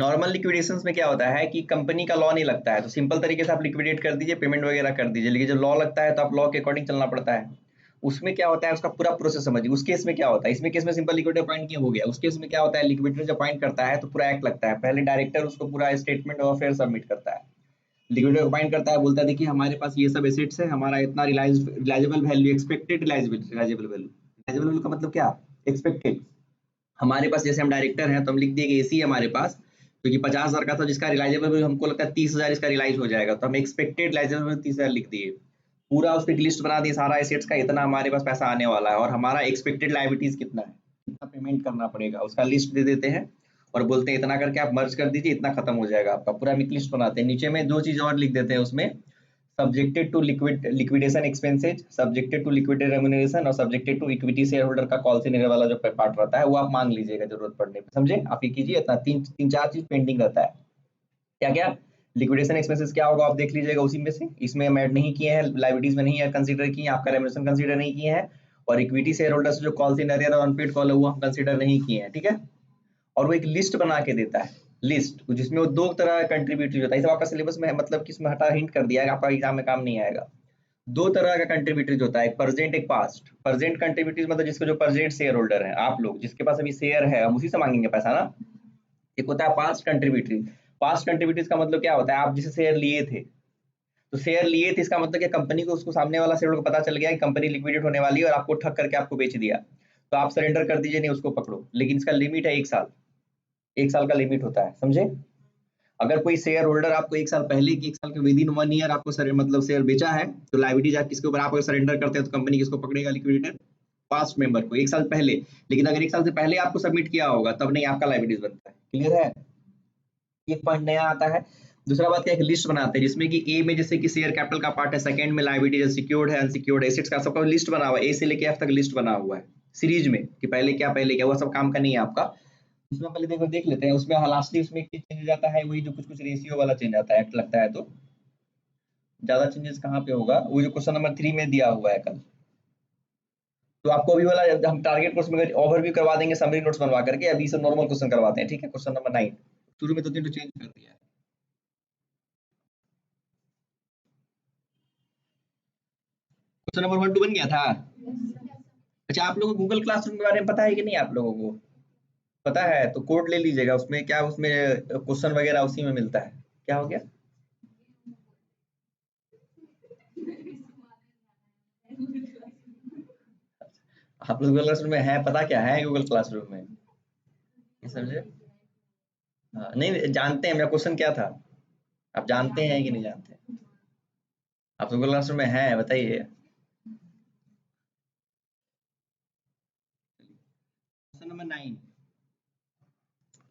Normal लिक्विडेशंस में क्या होता है कि कंपनी का लॉ नहीं लगता है, तो सिंपल तरीके से आप लिक्विडेट कर दीजिए, पेमेंट वगैरह कर दीजिए। लेकिन जब लॉ लगता है तो आप लॉ के अकॉर्डिंग चलना पड़ता है। उसमें क्या होता है, उसका पूरा प्रोसेस समझिए। उस केस में क्या होता है, इसमें केस में सिंपल लिक्विडेटर अपॉइंट किया हो गया। उस केस में क्या होता है, लिक्विडेटर जब अपॉइंट करता है तो पूरा एक्ट लगता है। पहले डायरेक्टर उसको पूरा स्टेटमेंट ऑफ अफेयर सबमिट करता है, लिक्विडेटर अपॉइंट करता है, बोलता है देखिए हमारे पास ये सब एसेट्स है, हमारा इतना रिलायजेबल वैल्यू, एक्सपेक्टेड रिलायजेबल वैल्यू। रिलायजेबल वैल्यू का मतलब क्या, एक्सपेक्टेड। हमारे पास जैसे हम डायरेक्टर हैं तो हम लिख दिए कि एसी है हमारे पास, क्योंकि 50,000 का था जिसका रिलायजेबल हमको लगता है 30,000 इसका रिलाइज हो जाएगा, तो हम एक्सपेक्टेड रिलायजेबल 30,000 लिख दिए। पूरा उसकी लिस्ट बना दी सारा एसेट्स का, इतना हमारे पास पैसा आने वाला है और हमारा एक्सपेक्टेड लायबिलिटीज कितना है, कितना पेमेंट करना पड़ेगा, उसका लिस्ट दे देते हैं और बोलते हैं इतना करके आप मर्ज कर दीजिए, इतना खत्म हो जाएगा आपका। पूरा लिस्ट बनाते हैं। नीचे में दो चीज और लिख देते हैं उसमें, subjected to liquidation expenses, subjected to liquidated remuneration और subjected to equity share holder का कॉल सीनियर वाला जो पार्ट रहता है वो आप मांग लीजिएगा जरूरत पड़ने पे। समझे, आप ये कीजिए। इतना तीन चार चीज पेंडिंग रहता है। क्या क्या, लिक्विडेशन एक्सपेंसेस क्या होगा आप देख लीजिएगा उसी में से, इसमें हम ऐड नहीं किए हैं, लायबिलिटीज में नहीं है कंसीडर किए हैं, आपका रेम्यूनरेशन कंसीडर नहीं किए हैं, और इक्विटी शेयर होल्डर्स जो कॉल सीनियर और अनपेड कॉल है वो हम कंसीडर नहीं किए हैं, ठीक है। और वो एक लिस्ट बना के देता है, लिस्ट जिसमें वो दो तरह का कंट्रीब्यूटरी होता है। इस आपका सिलेबस में मतलब कि इसमें हटा हिंट कर दिया है, आपका एग्जाम में काम नहीं आएगा। दो तरह का कंट्रीब्यूटरीज होता है, एक प्रेजेंट एक पास्ट। प्रेजेंट कंट्रीब्यूटरीज मतलब जिसके जो प्रेजेंट शेयर होल्डर है, आप लोग जिसके पास अभी शेयर है हम उसी से मांगेंगे पैसा ना। एक होता है पास्ट कंट्रीब्यूटरी। पास्ट कंट्रीब्यूटरीज का मतलब क्या होता है, आप जिसे शेयर लिए थे, तो शेयर लिए थे इसका मतलब क्या, कंपनी को उसको सामने वाला शेयर को पता चल गया कि कंपनी लिक्विडेट होने वाली है और आपको ठग करके आपको बेच दिया, तो आप सरेंडर कर दीजिए, नहीं उसको पकड़ो। लेकिन इसका लिमिट है 1 साल, 1 साल का लिमिट होता है, समझे। अगर कोई शेयर होल्डर आपको 1 साल पहले की, 1 साल के विद इन 1 ईयर आपको सर मतलब शेयर बेचा है, तो लायबिलिटीज आप किसके ऊपर, आप अगर सरेंडर करते हैं तो कंपनी किसको पकड़ेगा, लिक्विडेटर पास्ट मेंबर को 1 साल पहले। लेकिन अगर 1 साल से पहले आपको सबमिट किया होगा तब नहीं, आपका लायबिलिटीज बनता है। क्लियर है, एक पॉइंट नया आता है। दूसरा बात क्या है, लिस्ट बनाते हैं जिसमें कि ए में जैसे कि शेयर कैपिटल का पार्ट है, सेकंड में लायबिलिटीज, सिक्योर्ड है, अनसिक्योर्ड एसेट्स का सबका लिस्ट बना हुआ है, ए से लेके एफ तक लिस्ट बना हुआ है सीरीज में, कि पहले क्या वो सब काम का नहीं है आपका। उसमें पहले देखो देख लेते हैं, उसमें लास्टली उसमें एक चेंज जाता है, वही जो कुछ कुछ रेशियो वाला चेंज आता है, लगता है तो ज्यादा चेंजेस कहाँ पे होगा, वो जो क्वेश्चन नंबर 3 में दिया हुआ है कल। तो आपको अभी वाला हम टारगेट कोर्स में ओवरव्यू करवा देंगे समरी नोट्स बनवा करके, अभी सब नॉर्मल क्वेश्चन करवाते हैं, ठीक है। क्वेश्चन नंबर 9 शुरू में 2-3 चेंज कर दिया है। क्वेश्चन नंबर 1 2 बन गया था। अच्छा, आप लोगों को गूगल क्लासरूम के बारे में पता है कि नहीं, आप लोगों को पता है तो कोड ले लीजिएगा, उसमें क्या, उसमें क्वेश्चन वगैरह उसी में मिलता है। क्या हो गया, आप लोग गूगल क्लासरूम में है, पता क्या है गूगल क्लासरूम में, ये समझे। हाँ, नहीं जानते हैं, मेरा क्वेश्चन क्या था, आप जानते हैं कि नहीं जानते, आप गूगल क्लासरूम में है बताइए। Question number 9।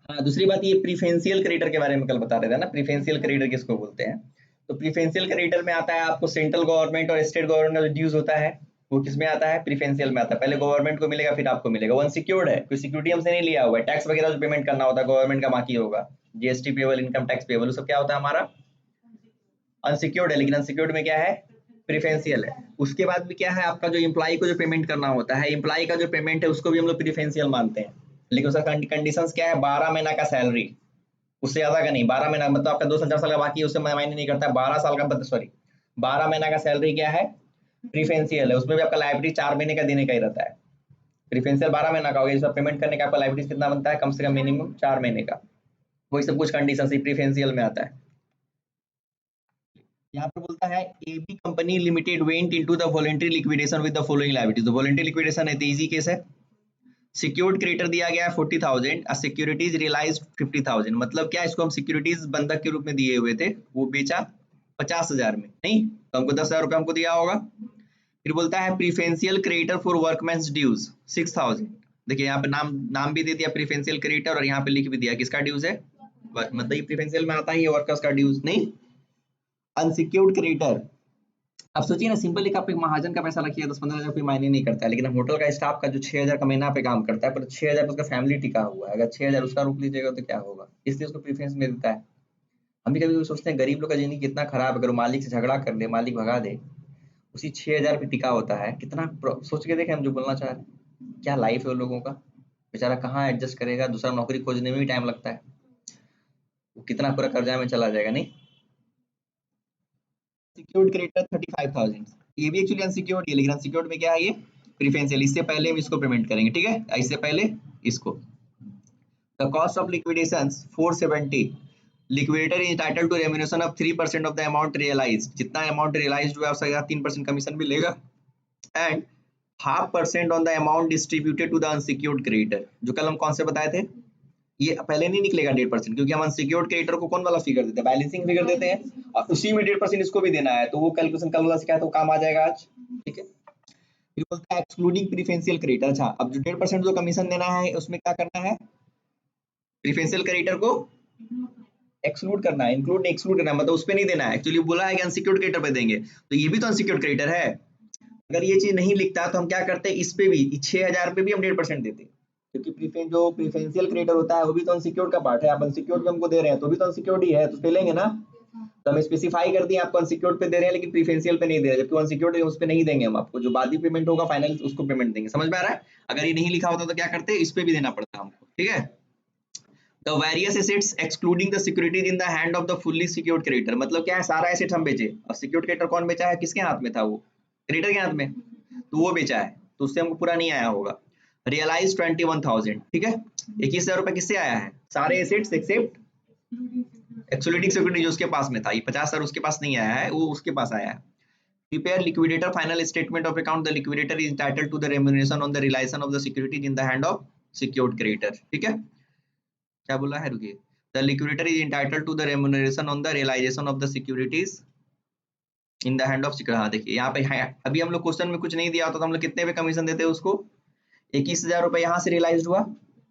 हाँ, दूसरी बात ये प्रीफेंशियल क्रेडिटर के बारे में कल बता रहे थे ना, प्रीफेंशियल क्रेडिटर किसको बोलते हैं। तो प्रीफेंशियल क्रेडिटर में आता है आपको सेंट्रल गवर्नमेंट और स्टेट गवर्नमेंट का जो ड्यूज होता है, वो किस में आता है, प्रीफेंशियल में आता है। पहले गवर्नमेंट को मिलेगा फिर आपको मिलेगा। वो अनसिक्योर्ड है, कोई सिक्योरिटी हमसे नहीं लिया हुआ है। टैक्स वगैरह जो पेमेंट करना होता है गवर्नमेंट का बाकी होगा, GST payable, income tax payable, सब क्या होता है हमारा अनसिक्योर्ड है। लेकिन अनसिक्योर्ड में क्या है, प्रीफेंशियल है। उसके बाद भी क्या है, आपका जो एम्प्लॉय को जो पेमेंट करना होता है, एम्प्लॉय का जो पेमेंट है उसको भी हम लोग प्रीफेंशियल मानते हैं। लेकिन उसका कंडीशंस क्या है, 12 महीना का सैलरी, उससे ज्यादा का नहीं। 12 महीना मतलब आपका 2 से 4 साल का बाकी है, उससे मायने नहीं करता है। 12 साल का सॉरी 12 महीना का सैलरी क्या है, प्रीफेंशियल है। उसमें भी आपका लाइबिलिटी 4 महीने का देने का ही रहता है। प्रीफेंशियल 12 महीना का हो गया, जिसका पेमेंट करने का आपका लाइबिलिटी कितना बनता है, कम से कम मिनिमम 4 महीने का। वही सब कुछ कंडीशन प्रीफेंशियल में आता है। यहाँ पर बोलता है AB company limited went into the voluntary liquidation with the following liabilities. तो वॉलंटरी लिक्विडेशन है तो इजी केस है। सिक्योर्ड क्रेडिटर दिया गया है 40,000, सिक्योरिटीज रियलाइज 50,000। मतलब क्या, इसको हम सिक्योरिटीज बंधक के रूप में दिए हुए थे, वो बेचा 50,000 में, नहीं तो हमको 10,000 रुपये हमको दिया होगा। फिर बोलता है प्रीफेंशियल क्रेडिटर फॉर वर्कमैन्स ड्यूज 6,000। देखिए यहाँ पे नाम नाम भी दे दिया प्रीफेंशियल क्रेडिटर, और यहाँ पे लिख भी दिया किसका ड्यूज है, मतलब ये प्रीफेंशियल में आता ही है वर्कर्स का ड्यूज, नहीं। अनसिक्योर्ड क्रेडिटर, अब सोचिए ना, सिंपल एक आप एक महाजन का पैसा रखिए 10-15 हजार, कोई मायने नहीं करता है। लेकिन हम होटल का स्टाफ का जो 6,000 का महीना पे काम करता है, पर 6,000 उसका फैमिली टिका हुआ है, अगर 6,000 उसका रोक लीजिएगा तो क्या होगा, इसलिए उसको प्रीफरेंस में देता है। हम भी कभी कभी सोचते हैं गरीब लोग का जिंदगी कितना खराब है, अगर मालिक से झगड़ा कर ले, मालिक भगा दे, उसी 6,000 पे टिका होता है, कितना सोच के देखें हम जो बोलना चाह रहे हैं, क्या लाइफ है उन लोगों का। बेचारा कहाँ एडजस्ट करेगा, दूसरा नौकरी खोजने में भी टाइम लगता है। कितना पूरा कर्जा में चला जाएगा नहीं। सिक्योर्ड क्रेडिटर 35,000, ये भी एक्चुअली अनसिक्योर्ड है, लेकिन अनसिक्योर्ड में क्या है ये प्रीफरेंशियल, इससे पहले हम इसको पेमेंट करेंगे, ठीक है, इससे पहले इसको। The cost of liquidation 470, liquidator is title to remuneration of 3% of the amount realised, जितना अमाउंट रियलाइज्ड हुआ उसका 3% कमीशन मिलेगा, and 0.5% on the amount distributed to the unsecured creditor, जो कल हम कौन से बताए थे, ये पहले नहीं निकलेगा 1.5%, क्योंकि हम अनसिक्योर्ड क्रेडिटर को कौन वाला फिगर देते हैं, बैलेंसिंग फिगर देते हैं, और उसी में 1.5% इसको भी देना है, तो वो कैलकुलेशन कल वाला सिखाया तो काम आ जाएगा आज, ठीक है। फिर बोलता है एक्सक्लूडिंग प्रीफरेंशियल क्रेडिटर, अच्छा अब जो 1.5% जो कमीशन देना है उसमें क्या करना है, प्रीफरेंशियल क्रेडिटर को एक्सक्लूड करना है, इंक्लूड नहीं एक्सक्लूड करना है, मतलब उस पे नहीं देना है, एक्चुअली बोला है कि अनसिक्योर्ड क्रेडिटर पे देंगे, तो ये भी तो अनसिक्योर्ड क्रेडिटर है। अगर ये चीज नहीं लिखता तो हम क्या करते हैं, इस पे भी 6,000 पे भी हम 1.5% देते, क्योंकि प्रीफरेंशियल क्रेडिटर होता है वो भी तो अनसिक्योर्ड का पार्ट है, आप अनसिक्योर्ड पे हमको दे रहे हैं तो भी तो अनसिक्योर्ड ही है, तो उस पे लेंगे ना, तो हम स्पेसिफाई कर दिए आपको अनसिक्योर्ड पे दे रहे हैं लेकिन प्रीफरेंशियल पे नहीं दे रहे, जबकि अनसिक्योर्ड है उस पे नहीं देंगे हम आपको, जो बाद में पेमेंट होगा फाइनल उसको पेमेंट देंगे, समझ में आ रहा है। अगर ये नहीं लिखा होता तो क्या करते, इस पे भी देना पड़ता हमको, ठीक है। The various assets excluding the securities in the hand of the fully secured creditor, मतलब क्या है, सारा एसेट हम बेचे, और सिक्योर्ड क्रेडिटर कौन बेचा है, किसके हाथ में था वो, क्रेडिटर के हाथ में, तो वो बेचा है, तो उससे हमको पूरा नहीं आया होगा। रियलाइज 21,000, ठीक है, 21,000 रुपए किससे आया है, सारे एसेट्स एक्सेप्ट एक्सक्लूडिंग सिक्योरिटी जो उसके पास में था, ये 50,000 उसके पास नहीं आया है, वो उसके पास आया है। Prepare liquidator final statement of account, the liquidator is entitled to the remuneration on the realization of the securities in the hand of secured creditor, ठीक है। क्या बोला है, रुकिए, the liquidator is entitled to the remuneration on the realisation of the securities in the hand of secure, हाँ देखिए यहाँ पे है, अभी हम लोग क्वेश्चन में कुछ नहीं दिया होता तो हम लोग कितने पे कमीशन देते हैं उसको, 21,000 रुपए यहाँ से रियलाइज हुआ,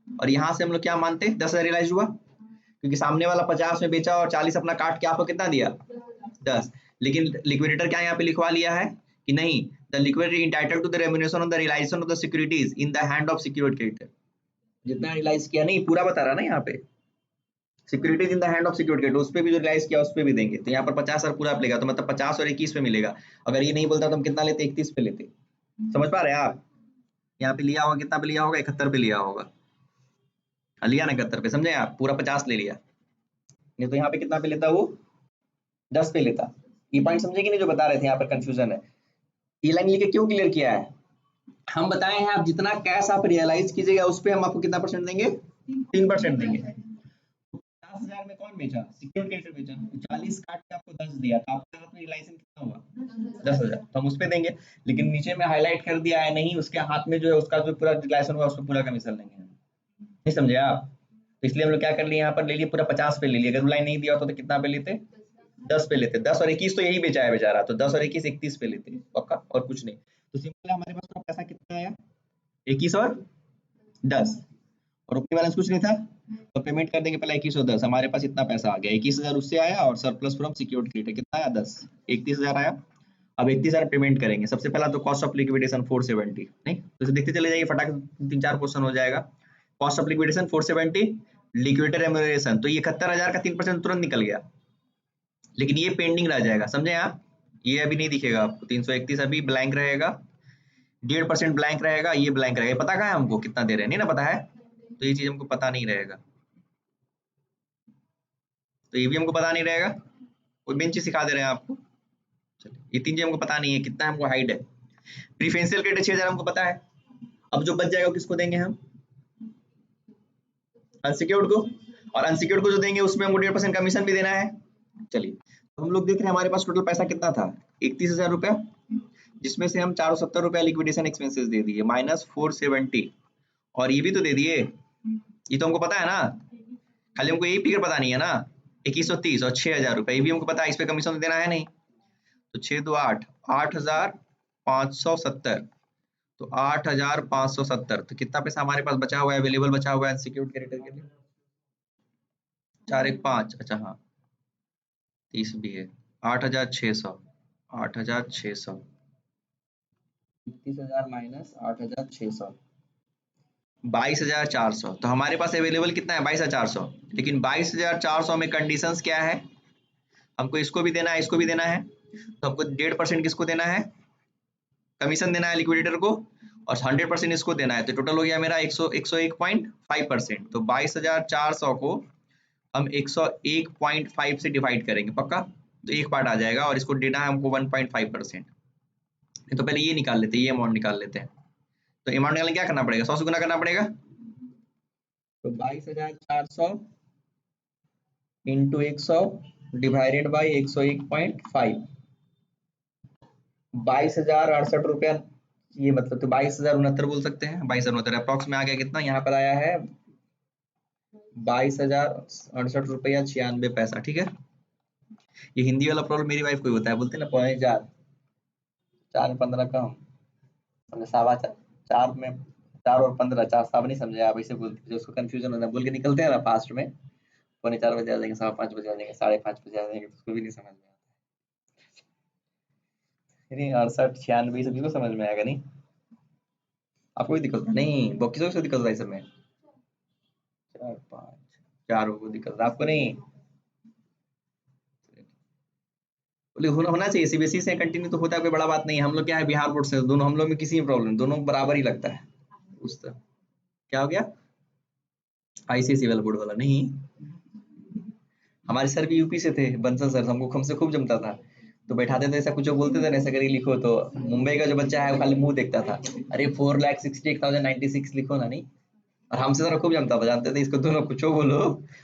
और यहाँ से हम लोग क्या मानते, 10,000 रियलाइज हुआ, क्योंकि सामने वाला 50 में बेचा और 40 अपना काट के आपको कितना दिया 10, लेकिन लिक्विडेटर क्या यहाँ पे लिखवा लिया है कि नहीं, the liquidator entitled to the remuneration on the realisation of the securities in the hand of secured creditor, जितना रियलाइज किया नहीं पूरा बता रहा ना यहाँ पे, securities in the hand of secured creditor, उस पे भी जो रियलाइज किया उस पे भी देंगे, तो यहाँ पर 50,000 पूरा मिलेगा, तो मतलब 50 और 21 पे मिलेगा, अगर ये नहीं बोलता तो हम कितना लेते, 31 पे लेते, समझ पा रहे हैं आप, यहाँ पे लिया होगा कितना पे लिया होगा, 71 पे लिया होगा, लिया ना 71 पे, समझे आप, पूरा 50 ले लिया, नहीं तो यहाँ पे कितना पे लेता वो 10 पे लेता, ये पॉइंट समझे कि नहीं जो बता रहे थे, यहाँ पर कंफ्यूजन है, ये लाइन लिख के क्यों क्लियर किया है, हम बताए हैं आप जितना कैश आप रियलाइज कीजिएगा उस पे हम आपको कितना परसेंट देंगे, 3% देंगे, 50,000 में कौन बेचा, सिक्योर्ड क्रेडिटर बेचा, 40 काट के आपको 10 दिया, तो आपके हाथ में रियलाइजेशन कितना हुआ 10,000, तो हम उस पे देंगे, लेकिन नीचे में हाईलाइट कर दिया है नहीं, उसके हाथ में जो है उसका जो पूरा रियलाइजेशन हुआ उस पे पूरा कमीशन लेंगे, नहीं समझे आप, तो इसलिए हम लोग क्या कर लिए, यहाँ पर ले लिए पूरा 50 पे ले लिए, अगर वो लाइन नहीं दिया होता तो कितना पे लेते, 10 पे लेते, 10 और 21 तो यही बेचा है बेचारा, तो 10 और 21 31 पे लेते पक्का, और कुछ नहीं, तो सिंपल है, हमारे पास पूरा पैसा कितना आया 21 और 10, और ओपनिंग बैलेंस कुछ नहीं था, तो पेमेंट कर देंगे पहले 21 और 10, हमारे पास इतना पैसा आ गया, 21,000 उससे आया और सरप्लस फ्रॉम सिक्योर्ड क्रेडिटर कितना आया 10, 31,000 आया। अब 31,000 पेमेंट करेंगे, सबसे पहला तो कॉस्ट ऑफ लिक्विडेशन 470, नहीं तो इसे देखते चले जाइए, फटाक 3-4 क्वेश्चन हो जाएगा। Cost of liquidation 470, liquidator remuneration, तो ये 71,000 का 3% तुरंत निकल गया, लेकिन ये पेंडिंग रह जाएगा, समझे आप, ये अभी नहीं दिखेगा आपको, 331 अभी ब्लैंक रहेगा, 1.5% ब्लैंक रहेगा, ये ब्लैंक रहेगा, पता कहाँ है हमको कितना दे रहे हैं, नहीं ना पता है, तो ये चीज हमको पता नहीं रहेगा, तो ये भी हमको पता नहीं रहेगा, कोई मेन चीज सिखा दे रहे हैं आपको, चलिए ये 3 चीज हमको पता नहीं है, कितना हमको हाइड है, प्रीफरेंशियल क्रेडिट 6,000 हमको पता है, अब जो बच जाएगा किसको देंगे हम, अनसिक्योर्ड को, और अनसिक्योर्ड को जो देंगे उसमें हमको 1.5% कमीशन भी देना है। चलिए तो हम लोग देख रहे हैं हमारे पास टोटल पैसा कितना था 31,000 रुपया, जिसमें से हम 470 रुपया लिक्विडेशन एक्सपेंसेस दे दिए माइनस 470, और ये भी तो दे दिए, ये तो हमको पता है ना, खाली हमको यही फिगर पता नहीं है ना, 2130 और 6,000 रुपया, ये भी हमको पता है, इस पे कमीशन तो देना है नहीं, तो 6 2 8 8,570, तो 8,570, तो कितना पैसा हमारे पास बचा हुआ है, अवेलेबल बचा हुआ है अनसिक्योर्ड क्रेडिटर के लिए, 4 1 5, अच्छा हाँ 30 भी है, 8,600, 8,600, 31,000 माइनस 8,600, 22,400, तो हमारे पास अवेलेबल कितना है 22,400, लेकिन 22,400 में कंडीशंस क्या है, हमको इसको भी देना है इसको भी देना है, तो हमको 1.5% किसको देना है, कमीशन देना है लिक्विडेटर को, और 100% इसको देना है, तो टोटल हो गया मेरा 101.5%, तो 22,400 को हम 101.5 से डिवाइड करेंगे पक्का, तो एक पार्ट आ जाएगा और इसको देना है हमको 1.5%। तो पहले ये निकाल लेते हैं, ये अमाउंट निकाल लेते हैं। तो अमाउंट निकालने क्या करना पड़ेगा, 100 से गुना करना पड़ेगा। तो 22,400 इंटू 100 डिवाइडेड बाई 101.5, 22,068 रुपया, ये मतलब तो 22,069 बोल सकते हैं। 22,069 अप्रॉक्स में आ गया, कितना यहाँ पर आया है 22,068 रुपया 96 पैसा। ठीक है, ये हिंदी वाला प्रॉब्लम मेरी वाइफ को ही होता है, बोलते हैं ना 4.4, 4 में 15 कम, हमने 4.25, 4 में 4 और 15, 4 साब नहीं समझे आप, ऐसे बोलते उसको कंफ्यूजन होता है, बोल के निकलते हैं ना फास्ट में, 4:45 बजे आ जाएंगे, 5:15 बजे आ जाएंगे, 5:30 बजे आ जाएंगे, तो उसको भी नहीं समझ में आता। नहीं 68, 96 सब किसको समझ में आएगा, नहीं आपको भी दिक्कत नहीं, वो किसको दिक्कत होता है इस समय, 4 5 4 को दिक्कत आपको नहीं, बोले होना चाहिए, सीबीएसई से कंटिन्यू तो होता है, कोई बड़ा बात नहीं है। हम लोग क्या है बिहार बोर्ड से, दोनों हम लोग में किसी में प्रॉब्लम, दोनों बराबर ही लगता है। उस तरह क्या हो गया, आईसीएसई वाला बोर्ड वाला नहीं, हमारे सर भी यूपी से थे, बंसल सर, हमसे खूब जमता था, तो बैठाते थे ऐसा कुछ बोलते थे ना, ऐसा करके लिखो, तो मुंबई का जो बच्चा है वो खाली मुंह देखता था, अरे 4,68,096 लिखो ना, नहीं, और हमसे जरा खूब जमता था, जानते थे इसको दोनों कुछ बोलो,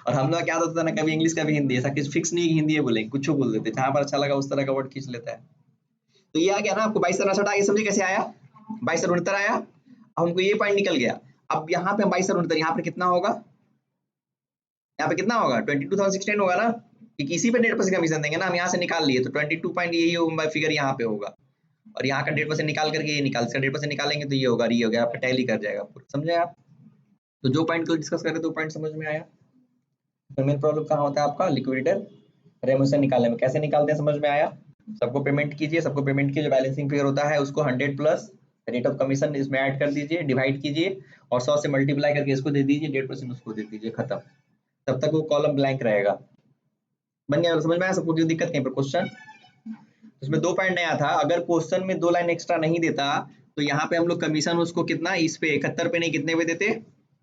और हम लोग क्या होता था ना, कभी इंग्लिश कभी हिंदी, ऐसा कुछ फिक्स नहीं कि हिंदी बोलेंगे, कुछ बोल देते, जहां पर अच्छा लगा उस तरह का वर्ड खींच लेता है। तो ये आ गया ना आपको 22,068 आगे, समझे कैसे आया, 22,069 आया, अब हमको ये पॉइंट निकल गया। अब यहाँ पे हम 22,069, यहाँ पे कितना होगा, यहाँ पे कितना होगा 22,016 होगा ना, क्योंकि इसी पे 1.5% कमीशन देंगे ना, हम यहाँ से निकाल लिए, तो 22 पॉइंट यही फिगर यहाँ पे होगा, और यहाँ का 1.5% निकाल करके ये निकाल, इसका 1.5% निकालेंगे तो ये होगा, ये हो गया, आपका टैली कर जाएगा पूरा, समझे आप। तो जो पॉइंट को डिस्कस कर रहे थे वो पॉइंट समझ में आया। तो मेन प्रॉब्लम कहाँ होता है आपका, लिक्विडेटर रेमोशन निकालने में, कैसे निकालते हैं समझ में आया। सबको पेमेंट कीजिए, सबको पेमेंट कीजिए, जो बैलेंसिंग फिगर होता है उसको 100 प्लस रेट ऑफ कमीशन इसमें ऐड कर दीजिए, डिवाइड कीजिए, और 100 से मल्टीप्लाई करके इसको दे दीजिए, 1.5% उसको दे दीजिए, खत्म। तब तक वो कॉलम ब्लैंक रहेगा। बन गया, समझ में आया सबको, कोई दिक्कत नहीं पर क्वेश्चन इसमें 2 पॉइंट नया था, अगर क्वेश्चन में 2 लाइन एक्स्ट्रा नहीं देता तो यहाँ पे हम लोग कमीशन उसको कितना, इस पे 71 पे नहीं, कितने पे देते,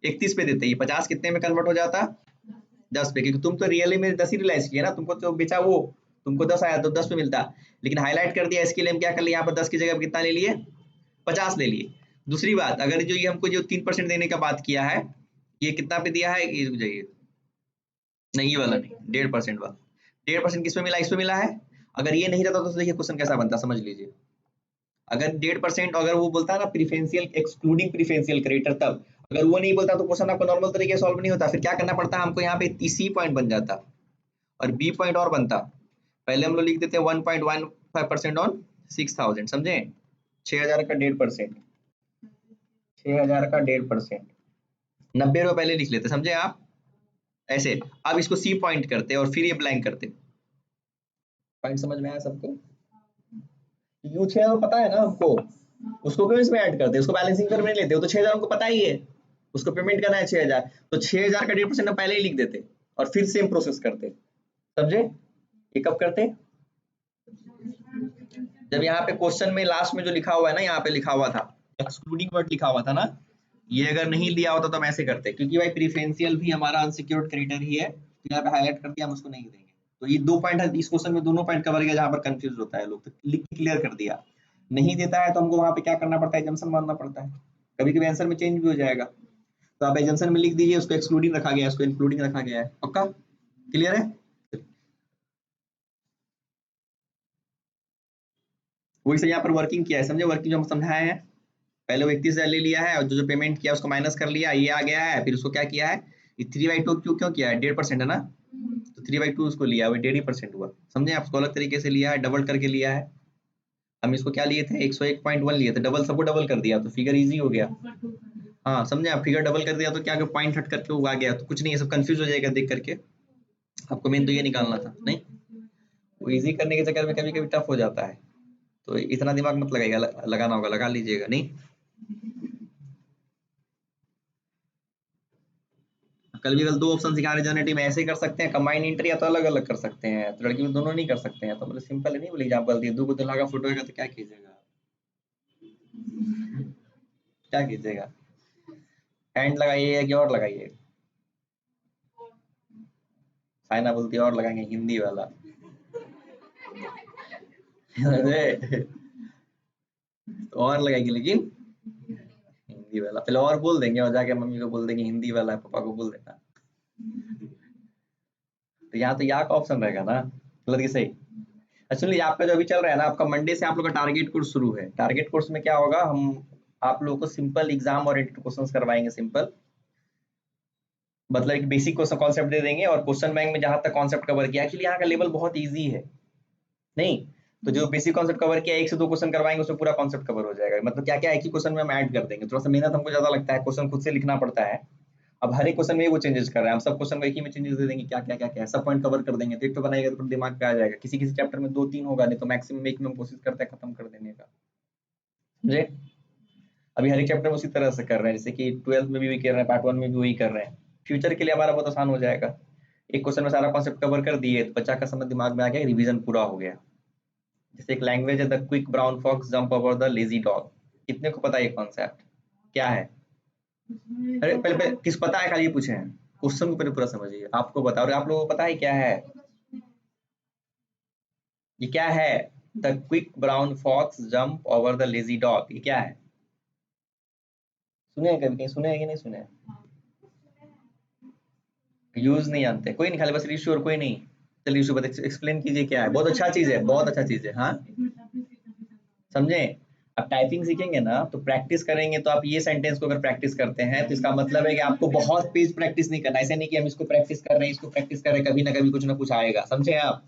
31 पे देते, ये 50 कितने में कन्वर्ट हो जाता, 10 पे, क्योंकि तुम तो रियली में 10 ही रिलाइज किया ना, तुमको तो बेचा वो, तुमको 10 आया तो 10 पे मिलता, लेकिन हाईलाइट कर दिया, इसके लिए हम क्या कर लिए, यहाँ पर 10 की जगह कितना ले लिए, 50 ले लिए। दूसरी बात, अगर जो ये हमको जो 3% देने का बात किया है, ये कितना पे दिया है, ये रुक जाइए, नहीं ये वाला नहीं, 1.5% वाला, 1.5% किस पे मिला, इस पे मिला है। अगर ये नहीं रहता तो देखिए क्वेश्चन कैसा बनता, समझ लीजिए। अगर 1.5% अगर वो बोलता है ना प्रीफरेंशियल एक्सक्लूडिंग प्रीफरेंशियल क्रेडिटर, तब अगर वो नहीं बोलता तो क्वेश्चन आपको नॉर्मल तरीके से सॉल्व नहीं होता, फिर क्या करना पड़ता है हमको, यहाँ पे सी पॉइंट बन जाता और बी पॉइंट और बनता। पहले हम लोग लिख देते हैं 1.15% ऑन 6,000, समझे, 6,000 का 1.5%, 6,000 का 1.5%, 90 रुपये पहले लिख लेते, समझे आप ऐसे। अब इसको सी पॉइंट करते और फिर ये ब्लैंक करते। पॉइंट समझ में आया सबको, यू 6,000 पता है ना हमको, उसको क्यों इसमें ऐड करते, उसको बैलेंसिंग कर नहीं लेते, वो तो 6,000 हमको पता ही है, उसको पेमेंट करना है 6,000, तो 6,000 का 1.5% हम पहले ही लिख देते और फिर सेम प्रोसेस करते, समझे। ये कब करते, जब यहाँ पे क्वेश्चन में लास्ट में जो लिखा हुआ है ना, यहाँ पे लिखा हुआ था एक्सक्लूडिंग वर्ड लिखा हुआ था ना, ये अगर नहीं लिया होता तो हम ऐसे करते, क्योंकि भाई प्रीफरेंशियल भी हमारा अनसिक्योर्ड क्रेडिटर ही है, तो यहाँ पे हाईलाइट करके हम उसको नहीं देंगे। तो ये 2 पॉइंट है इस क्वेश्चन में, दोनों पॉइंट कवर किया जहाँ पर कंफ्यूज होता है लोग, तो लिख के क्लियर कर दिया। नहीं देता है तो हमको वहाँ पे क्या करना पड़ता है, एजम्पशन मानना पड़ता है, कभी कभी आंसर में चेंज भी हो जाएगा, तो आप एजम्पशन में लिख दीजिए उसको एक्सक्लूडिंग रखा गया है, उसको इंक्लूडिंग रखा गया है, पक्का क्लियर है। वही से यहाँ पर वर्किंग किया है, समझे, वर्किंग जो हम समझाए हैं, पहले वो 31,000 ले लिया है और जो जो पेमेंट किया उसको माइनस कर लिया, ये आ गया है, फिर उसको क्या किया है, ये 3/2 क्यों किया है, 1.5% है ना, तो 3/2 उसको लिया, वो 1.5% हुआ, समझे आप, उसको अलग तरीके से लिया है, डबल करके लिया है। हम इसको क्या लिए थे, 101.1 लिए थे, डबल सबको डबल कर दिया तो फिगर इजी हो गया। हाँ समझे आप, फिगर डबल कर दिया तो क्या पॉइंट हट करके वो आ गया, तो कुछ नहीं है, सब कंफ्यूज हो जाएगा देख करके, आपको मेन तो ये निकालना था, नहीं वो इजी करने के चक्कर में कभी कभी टफ हो जाता है, तो इतना दिमाग मत लगाइएगा, लगाना होगा लगा लीजिएगा, नहीं कल भी कल 2 ऑप्शन सिखा रहे जनरेटिव में, ऐसे कर सकते हैं कंबाइन इंटर, या तो अलग अलग कर सकते हैं, तो लड़की में दोनों नहीं कर सकते हैं, तो मतलब सिंपल नहीं बोली आप गलती, दो को दुल्हा का फोटो होगा तो क्या कीजिएगा, क्या कीजिएगा, हैंड लगाइए कि और लगाइए, फायना बोलती है और लगाएंगे हिंदी वाला। समझे? तो और लगाएंगे लेकिन हिंदी वाला, पहले और बोल देंगे और जाके मम्मी को बोल देंगे हिंदी वाला है, पापा को बोल देना। तो यहाँ तो या का ऑप्शन रहेगा ना, गलत कि सही? एक्चुअली आपका जो अभी चल रहा है ना, आपका मंडे से आप लोग का टारगेट कोर्स शुरू है। टारगेट कोर्स में क्या होगा, हम आप लोगों को सिंपल एग्जाम ओरिएंटेड क्वेश्चंस करवाएंगे। सिंपल मतलब एक बेसिक क्वेश्चन कॉन्सेप्ट दे देंगे और क्वेश्चन बैंक में जहां तक कॉन्सेप्ट कवर किया, एक्चुअली यहाँ का लेवल बहुत ईजी है। नहीं तो जो बेसिक कॉन्सेप्ट कवर किया, 1 से 2 क्वेश्चन करवाएंगे, उसमें पूरा कॉन्सेप्ट कवर हो जाएगा। मतलब क्या क्या एक ही क्वेश्चन में हम ऐड कर देंगे। थोड़ा सा मेहनत हमको ज्यादा लगता है, क्वेश्चन खुद से लिखना पड़ता है। अब हर एक क्वेश्चन में वो चेंजेस कर रहे हैं, हम सब क्वेश्चन को एक ही में चेंजेस दे देंगे, क्या क्या क्या क्या सब पॉइंट कवर कर देंगे, तो एक तो बनाएगा तो दिमाग पे आ जाएगा। किसी किसी चैप्टर में 2-3 होगा, नहीं तो मैक्सिमम एक में हम कोशिश करते हैं खत्म कर देने का। समझे? अभी हर एक चैप्टर में उसी तरह से कर रहे हैं, जैसे कि 12th में भी वही कर रहे हैं, पार्ट 1 में भी वही कर रहे हैं। फ्यूचर के लिए हमारा बहुत आसान हो जाएगा। एक क्वेश्चन में सारा कॉन्सेप्ट कवर कर दिए तो बच्चा का समझ दिमाग में आ गया, रिवीजन पूरा हो गया। जैसे एक लैंग्वेज है, the quick brown fox jump over the lazy dog. कितने को पता है ये कॉन्सेप्ट क्या है? अरे पहले पहले किस पता है, खाली ये पूछे हैं। क्वेश्चन को पहले पूरा समझिए, आपको बताओ। और आप लोगों को पता है क्या है ये? क्या है the quick brown fox jump over the lazy dog? ये क्या है? सुने हैं कभी, कहीं सुने हैं कि नहीं सुने हैं? यूज नहीं जानते? कोई नहीं, खाली बस इशू, और कोई नहीं। चलिए इशू बता, एक्सप्लेन कीजिए क्या है। बहुत अच्छा चीज है, बहुत अच्छा चीज है। हाँ समझे? अब टाइपिंग सीखेंगे ना तो प्रैक्टिस करेंगे, तो आप ये सेंटेंस को अगर प्रैक्टिस करते हैं तो इसका मतलब है कि आपको बहुत पेज प्रैक्टिस नहीं करना। ऐसे नहीं कि हम इसको प्रैक्टिस कर रहे हैं, इसको प्रैक्टिस कर रहे हैं, कभी ना कभी कुछ ना कुछ आएगा। समझे आप?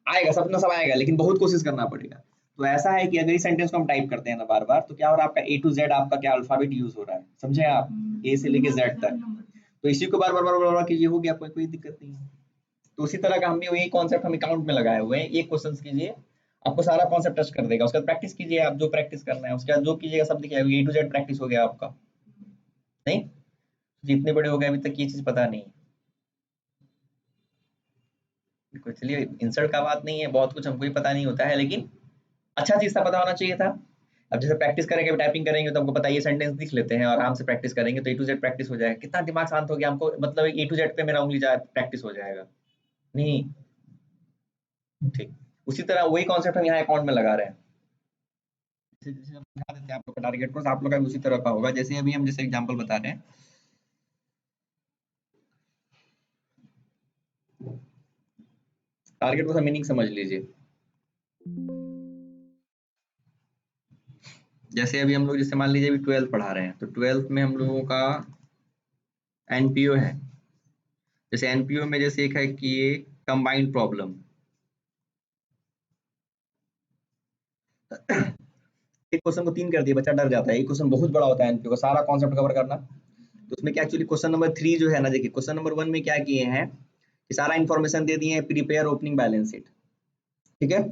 आएगा, सब ना सब आएगा, लेकिन बहुत कोशिश करना पड़ेगा। तो ऐसा है कि अगर इस सेंटेंस को हम टाइप करते हैं ना बार बार, तो क्या हो रहा है, आपका A to Z आपका क्या अल्फाबेट यूज हो रहा है। समझे आप? ए से लेके Z तक। तो इसी को बार बार बार बार कीजिए, हो गया, कोई दिक्कत नहीं है। तो उसी तरह का हम भी वही कॉन्सेप्ट हम अकाउंट में लगाए हुए हैं। एक क्वेश्चन कीजिए, आपको सारा कॉन्सेप्ट टच कर देगा। उसके बाद प्रैक्टिस कीजिए, आप जो प्रैक्टिस करना है उसके बाद जो कीजिएगा सब दिख जाएगा। A to Z प्रैक्टिस हो गया आपका। नहीं जितने बड़े हो गए अभी तक ये चीज पता नहीं। चलिए इंसल्ट का बात नहीं है, बहुत कुछ हमको ही पता नहीं होता है, लेकिन अच्छा चीज था, पता होना चाहिए था। अब जैसे प्रैक्टिस करेंगे, टाइपिंग करेंगे तो हमको पता है, ये सेंटेंस लिख लेते हैं और आराम से प्रैक्टिस करेंगे तो A to Z प्रैक्टिस हो जाएगा। कितना दिमाग शांत हो गया हमको, मतलब A to Z पे मेरा उंगली जाए प्रैक्टिस हो जाएगा। नहीं ठीक, उसी तरह वही कॉन्सेप्ट हम यहाँ अकाउंट में लगा रहे हैं। जैसे जैसे हम समझा देते हैं आप लोग का टारगेट कोर्स, आप लोग का भी उसी तरह का होगा। जैसे अभी हम जैसे एग्जांपल बता रहे हैं, टारगेट कोर्स का मीनिंग समझ लीजिए। जैसे अभी हम लोग, जैसे मान लीजिए अभी 12th पढ़ा रहे हैं, तो 12th में हम लोगों का एनपीओ है। जैसे एनपीओ में जैसे एक है कि ये कंबाइंड प्रॉब्लम। एक क्वेश्चन को 3 कर दिया, बच्चा डर जाता है। एक क्वेश्चन बहुत बड़ा होता है एनपीओ का, सारा कॉन्सेप्ट कवर करना। तो उसमें क्या एक्चुअली क्वेश्चन नंबर 3 जो है ना, देखिए क्वेश्चन नंबर 1 में क्या किए हैं कि सारा इन्फॉर्मेशन दे दिए हैं, प्रिपेयर ओपनिंग बैलेंस शीट। ठीक है,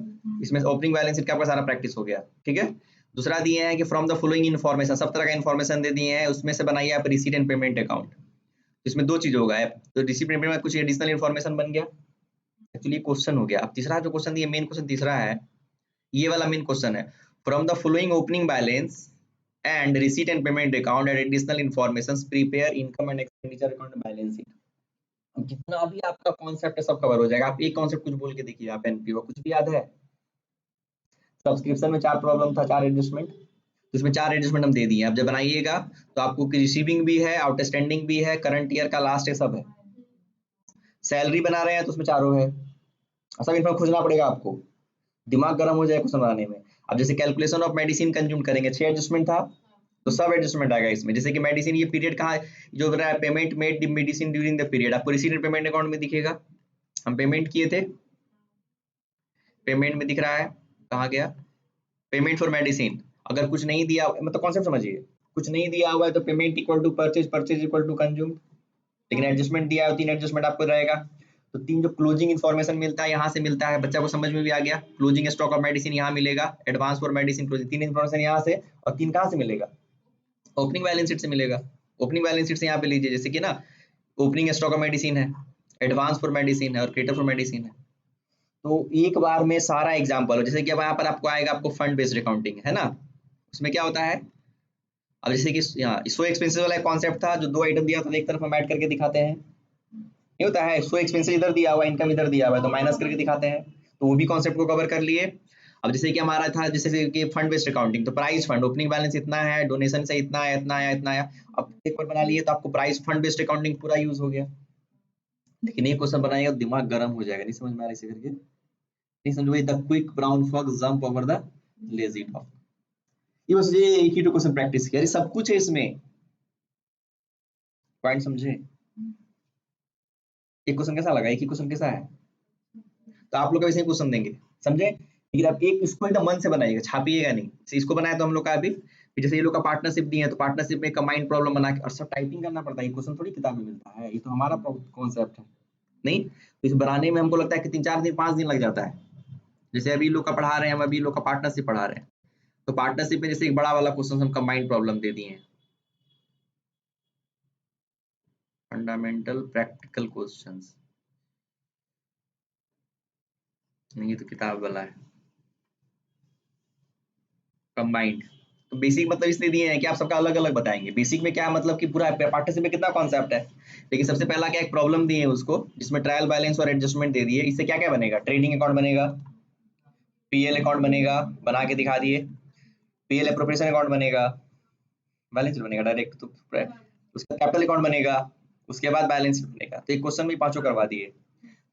इसमें ओपनिंग बैलेंस शीट का आपका सारा प्रैक्टिस हो गया। ठीक है, दूसरा दिए हैं कि फ्रॉम द फॉलोइंग इन्फॉर्मेशन, सब तरह का इन्फॉर्मेशन दे दिए हैं, उसमें से बनाइए आप रिसीट एंड पेमेंट अकाउंट। इसमें 2 चीज होगा, तो रिसीट पेमेंट में कुछ एडिशनल इन्फॉर्मेशन बन गया, एक्चुअली क्वेश्चन हो गया। अब तीसरा जो क्वेश्चन दिए, मेन क्वेश्चन तीसरा है, ये वाला मेन क्वेश्चन है, from the following opening balance and receipt and payment account and additional information prepare income and expenditure account balance sheet. अब जितना भी आपका कॉन्सेप्ट है सब कवर हो जाएगा। आप एक कॉन्सेप्ट कुछ बोल के देखिए, आप एनपीओ कुछ भी याद है? सब्सक्रिप्शन में 4 प्रॉब्लम था, 4 एडजस्टमेंट, तो इसमें 4 एडजस्टमेंट हम दे दिए। अब जब बनाइएगा तो आपको रिसीविंग भी है, आउटस्टैंडिंग भी है, करंट ईयर का लास्ट है, सब है। सैलरी बना रहे हैं तो उसमें चारों है, सब इन्फॉर्म खोजना पड़ेगा आपको, दिमाग गर्म हो जाए क्वेश्चन बनाने में। अब जैसे कैलकुलेशन ऑफ मेडिसिन कंज्यूम करेंगे, 6 एडजस्टमेंट था, तो सब एडजस्टमेंट आएगा इसमें। जैसे कि मेडिसिन, ये पीरियड कहाँ जो रहा है, payment made medicine during the period, आपको रिसीट पेमेंट अकाउंट में दिखेगा। हम पेमेंट किए थे, पेमेंट में दिख रहा है, कहाँ गया पेमेंट फॉर मेडिसिन। अगर कुछ नहीं दिया, मतलब कॉन्सेप्ट समझिए, कुछ नहीं दिया हुआ है तो payment equal to purchase, purchase equal to consume. लेकिन एडजस्टमेंट दिया है, 3 एडजस्टमेंट आपको रहेगा। तो 3 जो क्लोजिंग इन्फॉर्मेशन मिलता है यहाँ से मिलता है, बच्चा को समझ में भी आ गया। क्लोजिंग स्टॉक ऑफ मेडिसिन यहाँ मिलेगा, advance for medicine closing, 3 information यहाँ से, और 3 कहाँ से मिलेगा, ओपनिंग बैलेंस शीट से मिलेगा। ओपनिंग बैलेंस शीट से यहाँ पे लीजिए, जैसे कि ना ओपनिंग स्टॉक ऑफ मेडिसिन है, एडवांस फॉर मेडिसिन है और क्रेडिट फॉर मेडिसिन है। तो एक बार में सारा एग्जाम्पल हो, जैसे कि अब यहाँ पर आपको आएगा, आपको फंड बेस्ड अकाउंटिंग है ना, उसमें क्या होता है, अब जैसे कि यहाँ सो एक्सपेंसिव वाला कॉन्सेप्ट था, जो 2 आइटम दिया था, एक तरफ हम ऐड करके दिखाते हैं, नहीं होता है, सो एक्सपेंसेस इधर दिया हुआ है, इनकम इधर दिया हुआ है, तो माइनस करके दिखाते हैं, तो वो भी कॉन्सेप्ट को कवर कर लिए। अब जैसे कि हमारा था जैसे कि फंड बेस्ड अकाउंटिंग, तो प्राइस फंड ओपनिंग बैलेंस इतना है, डोनेशन से इतना है, इतना है, इतना है, अब एक बार बना लिए तो आपको प्राइस फंड बेस्ड अकाउंटिंग पूरा यूज हो गया। लेकिन एक क्वेश्चन बनाएगा तो दिमाग गर्म हो जाएगा, नहीं समझ में आ रहा इसे करके, नहीं समझ में, the quick brown fox jump over the lazy dog. ये बस ये एक ही क्वेश्चन प्रैक्टिस किया, अरे सब कुछ है इसमें, पॉइंट समझे। एक क्वेश्चन कैसा लगा, एक ही क्वेश्चन कैसा है, तो आप लोग का वैसे ही क्वेश्चन देंगे, समझे। लेकिन आप एक इसको एकदम मन से बनाइएगा, छापिएगा नहीं। इसको बनाया तो हम लोग का अभी, जैसे ये लोग का पार्टनरशिप दिए हैं, तो पार्टनरशिप में कंबाइंड प्रॉब्लम बना के और सब टाइपिंग करना पड़ता है, ये क्वेश्चन थोड़ी किताब में मिलता है, ये तो हमारा कॉन्सेप्ट है। नहीं तो इस बनाने में हमको लगता है कि 3-4 दिन 5 दिन लग जाता है। जैसे अभी लोग का पढ़ा रहे हैं, हम अभी लोग का पार्टनरशिप पढ़ा रहे हैं, तो पार्टनरशिप में जैसे एक बड़ा वाला क्वेश्चन हम कंबाइंड प्रॉब्लम दे दिए हैं, फंडामेंटल प्रैक्टिकल क्वेश्चंस, नहीं ये तो किताब वाला है कंबाइंड। तो बेसिक मतलब इसलिए दिए हैं कि आप सबका अलग अलग बताएंगे, बेसिक में क्या मतलब कि पूरा पार्टनरशिप में कितना कॉन्सेप्ट है, लेकिन सबसे पहला क्या एक प्रॉब्लम दिए है उसको, जिसमें ट्रायल बैलेंस और एडजस्टमेंट दे दिए, इससे क्या क्या बनेगा, ट्रेडिंग अकाउंट बनेगा, पीएल अकाउंट बनेगा, बना के दिखा दिए, पीएल एप्रोप्रिएशन अकाउंट बनेगा, बैलेंस शीट बनेगा डायरेक्ट, तो उसका कैपिटल अकाउंट बनेगा, उसके बाद बैलेंस शीट बनेगा, तो एक क्वेश्चन में पांचों करवा दिए।